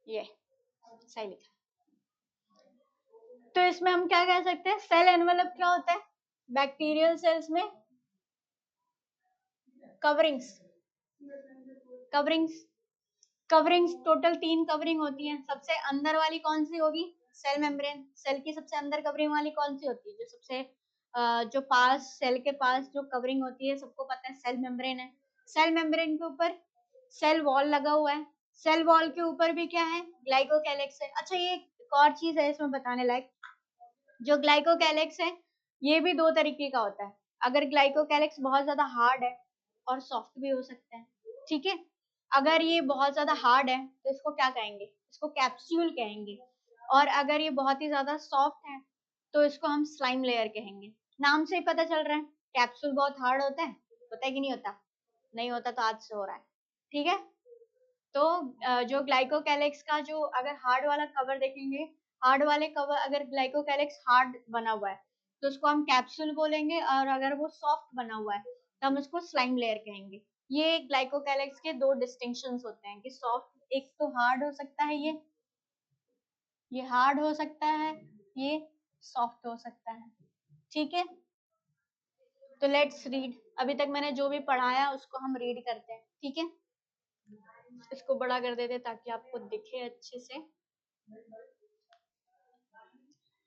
ये सही लिखा। तो इसमें हम क्या कह सकते हैं? सेल एनवेलप क्या होता है? बैक्टीरियल सेल्स में coverings. Coverings coverings total 3 covering होती है। सबसे अंदर वाली कौन सी होगी? Cell membrane. सेल की सबसे अंदर कवरिंग वाली कौन सी होती है? जो सबसे जो पास, सेल के पास जो कवरिंग होती है, सबको पता है सेल मेम्ब्रेन है। सेल मेम्ब्रेन के ऊपर सेल वॉल लगा हुआ है। सेल वॉल के ऊपर भी क्या है? ग्लाइकोकैलिक्स है। अच्छा, ये एक और चीज है इसमें बताने लायक। जो ग्लाइकोकैलिक्स है, ये भी 2 तरीके का होता है। अगर ग्लाइकोकैलिक्स बहुत ज्यादा हार्ड है, और सॉफ्ट भी हो सकता है, ठीक है। अगर ये बहुत ज्यादा हार्ड है तो इसको क्या कहेंगे? इसको कैप्सूल कहेंगे। और अगर ये बहुत ही ज्यादा सॉफ्ट है तो इसको हम स्लाइम लेयर कहेंगे। नाम से ही पता चल रहा है, कैप्सूल बहुत हार्ड होता है कि नहीं होता? नहीं होता तो आज से हो रहा है, ठीक है। तो जो ग्लाइकोकैलिक्स का जो अगर हार्ड वाला कवर देखेंगे, हार्ड वाले कवर, अगर ग्लाइकोकैलिक्स हार्ड बना हुआ है तो उसको हम कैप्सूल बोलेंगे, और अगर वो सॉफ्ट बना हुआ है तो हम उसको स्लाइम लेयर कहेंगे। ये ग्लाइकोकैलिक्स के 2 डिस्टिंक्शंस होते हैं कि सॉफ्ट, एक तो हार्ड हो सकता है, ये हार्ड हो सकता है, ये सॉफ्ट हो सकता है, ठीक है। तो लेट्स रीड। अभी तक मैंने जो भी पढ़ाया उसको हम रीड करते हैं, ठीक है। इसको बड़ा कर देते ताकि आपको दिखे अच्छे से।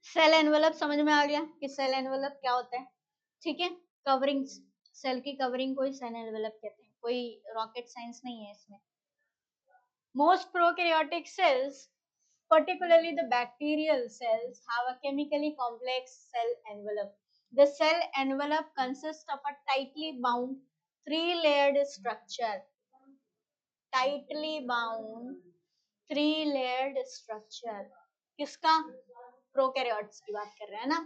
सेल एनवेलप समझ में आ गया कि सेल एनवेलप क्या होता है, ठीक है। कवरिंग, सेल की कवरिंग को ही सेल एनवेलप कहते हैं, कोई रॉकेट साइंस नहीं है इसमें। Most prokaryotic cells, particularly the bacterial cells, have a chemically complex cell envelope. The cell envelope consists of a tightly bound 3-layered structure. Tightly bound 3-layered structure. किसका? Prokaryotes की बात कर रहे हैं ना।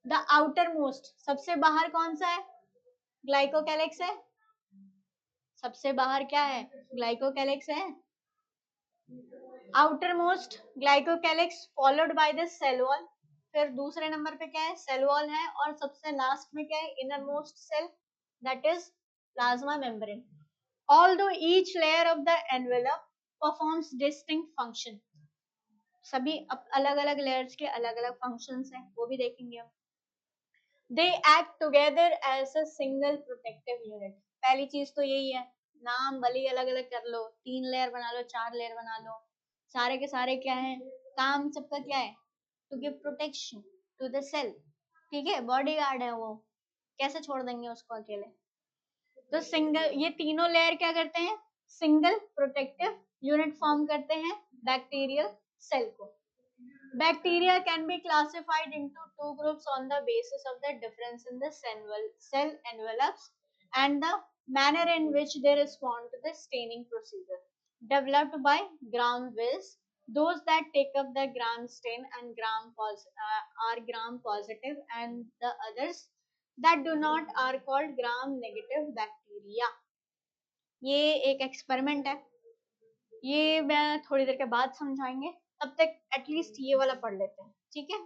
द आउटर मोस्ट, सबसे बाहर कौन सा है? ग्लाइकोकैलिक्स है। सबसे बाहर क्या है? ग्लाइकोकैलिक्स है। Outer most glycocalyx followed by the cell wall. फिर दूसरे नंबर पे क्या है? सेल वॉल है। और सबसे लास्ट में क्या है? Inner most cell, that is plasma membrane. Although each layer of the envelope performs distinct function. सभी अलग अलग लेयर्स के अलग अलग फंक्शंस हैं, वो भी देखेंगे हम। They act together as a single protective unit. पहली चीज तो यही है, नाम भले ही अलग अलग कर लो, 3 लेयर बना लो, 4 लेयर बना लो, सारे के सारे क्या है? काम सबका क्या है? To give protection to the cell, ठीक है। बॉडी गार्ड है वो, कैसे छोड़ देंगे उसको अकेले? तो सिंगल, ये तीनों लेयर क्या करते हैं, सिंगल प्रोटेक्टिव यूनिट फॉर्म करते हैं बैक्टीरियल सेल को. Bacteria can be classified into two groups on the basis of the difference in the cell envelopes and the manner in which they respond to the staining procedure developed by Gram-Wills. Those that take up the gram stain and are gram positive, and the others that do not are called gram negative bacteria. ये एक experiment है, ये मैं थोड़ी देर के बाद समझाएंगे. तब तक एटलीस्ट ये वाला पढ़ लेते हैं, ठीक है?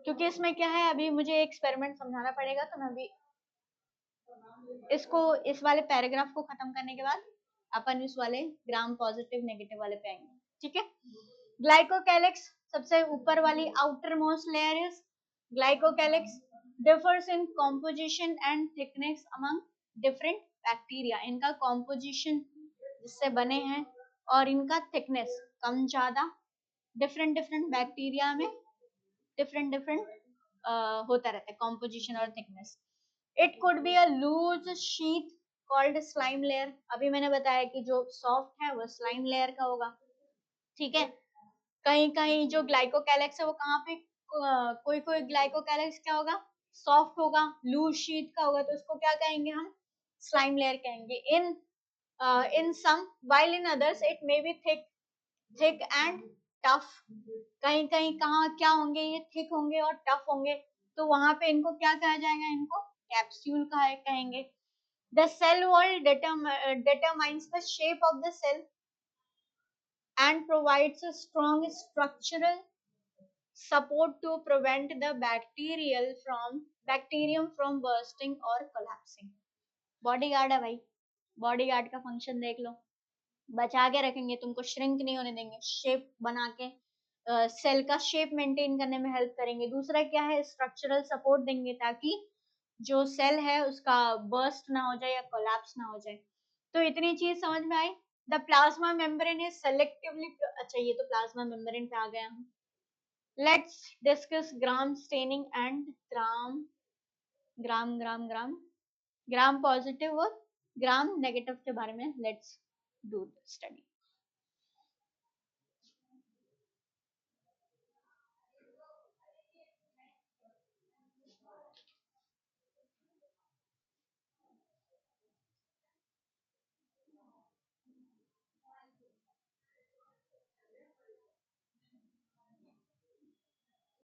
क्योंकि इसमें क्या है, अभी मुझे एक्सपेरिमेंट समझाना पड़ेगा, तो मैं अभी इसको, इस वाले पैराग्राफ को खत्म करने के बाद अपन इस वाले ग्राम पॉजिटिव नेगेटिव वाले पे आएंगे, ठीक है? ग्लाइकोकैलिक्स, सबसे ऊपर वाली outer most layer is glycocalyx, differs in composition and thickness among different bacteria. इनका कॉम्पोजिशन जिससे बने हैं और इनका थिकनेस कम ज्यादा डिफरेंट डिफरेंट बैक्टीरिया में डिफरेंट होता रहता है कॉम्पोजिशन और thickness. It could be a loose sheet called slime layer. अभी मैंने बताया कि जो सॉफ्ट है वो स्लाइम लेयर का होगा, ठीक है? कहीं कहीं जो ग्लाइकोकैलिक्स है वो कहाँ पे, कोई कोई ग्लाइकोकैलिक्स क्या होगा, सॉफ्ट होगा, लूज शीट का होगा, तो उसको क्या कहेंगे हम, स्लाइम लेयर कहेंगे. इन सम while in others it may be thick and tough. कहीं कहीं कहाँ क्या होंगे, ये थिक होंगे और टफ होंगे, तो वहां पे इनको क्या कहा जाएगा, इनको कैप्सूल कहेंगे. The cell wall determines the shape of the cell and provides a strong structural support to prevent the bacterium from bursting or collapsing. Body guard है भाई, बॉडी गार्ड का फंक्शन देख लो, बचा के रखेंगे, तुमको श्रिंक नहीं होने देंगे, शेप बना के सेल का शेप मेंटेन करने में हेल्प करेंगे. दूसरा क्या है, स्ट्रक्चरल सपोर्ट देंगे ताकि जो सेल है उसका बर्स्ट ना हो जाए या कोलैप्स ना हो जाए. तो इतनी चीज समझ में आई. The plasma membrane is selectively, अच्छा ये तो प्लाज्मा मेम्ब्रेन पे आ गया हम. Let's discuss gram staining and gram positive और ग्राम नेगेटिव के बारे में. Let's do study.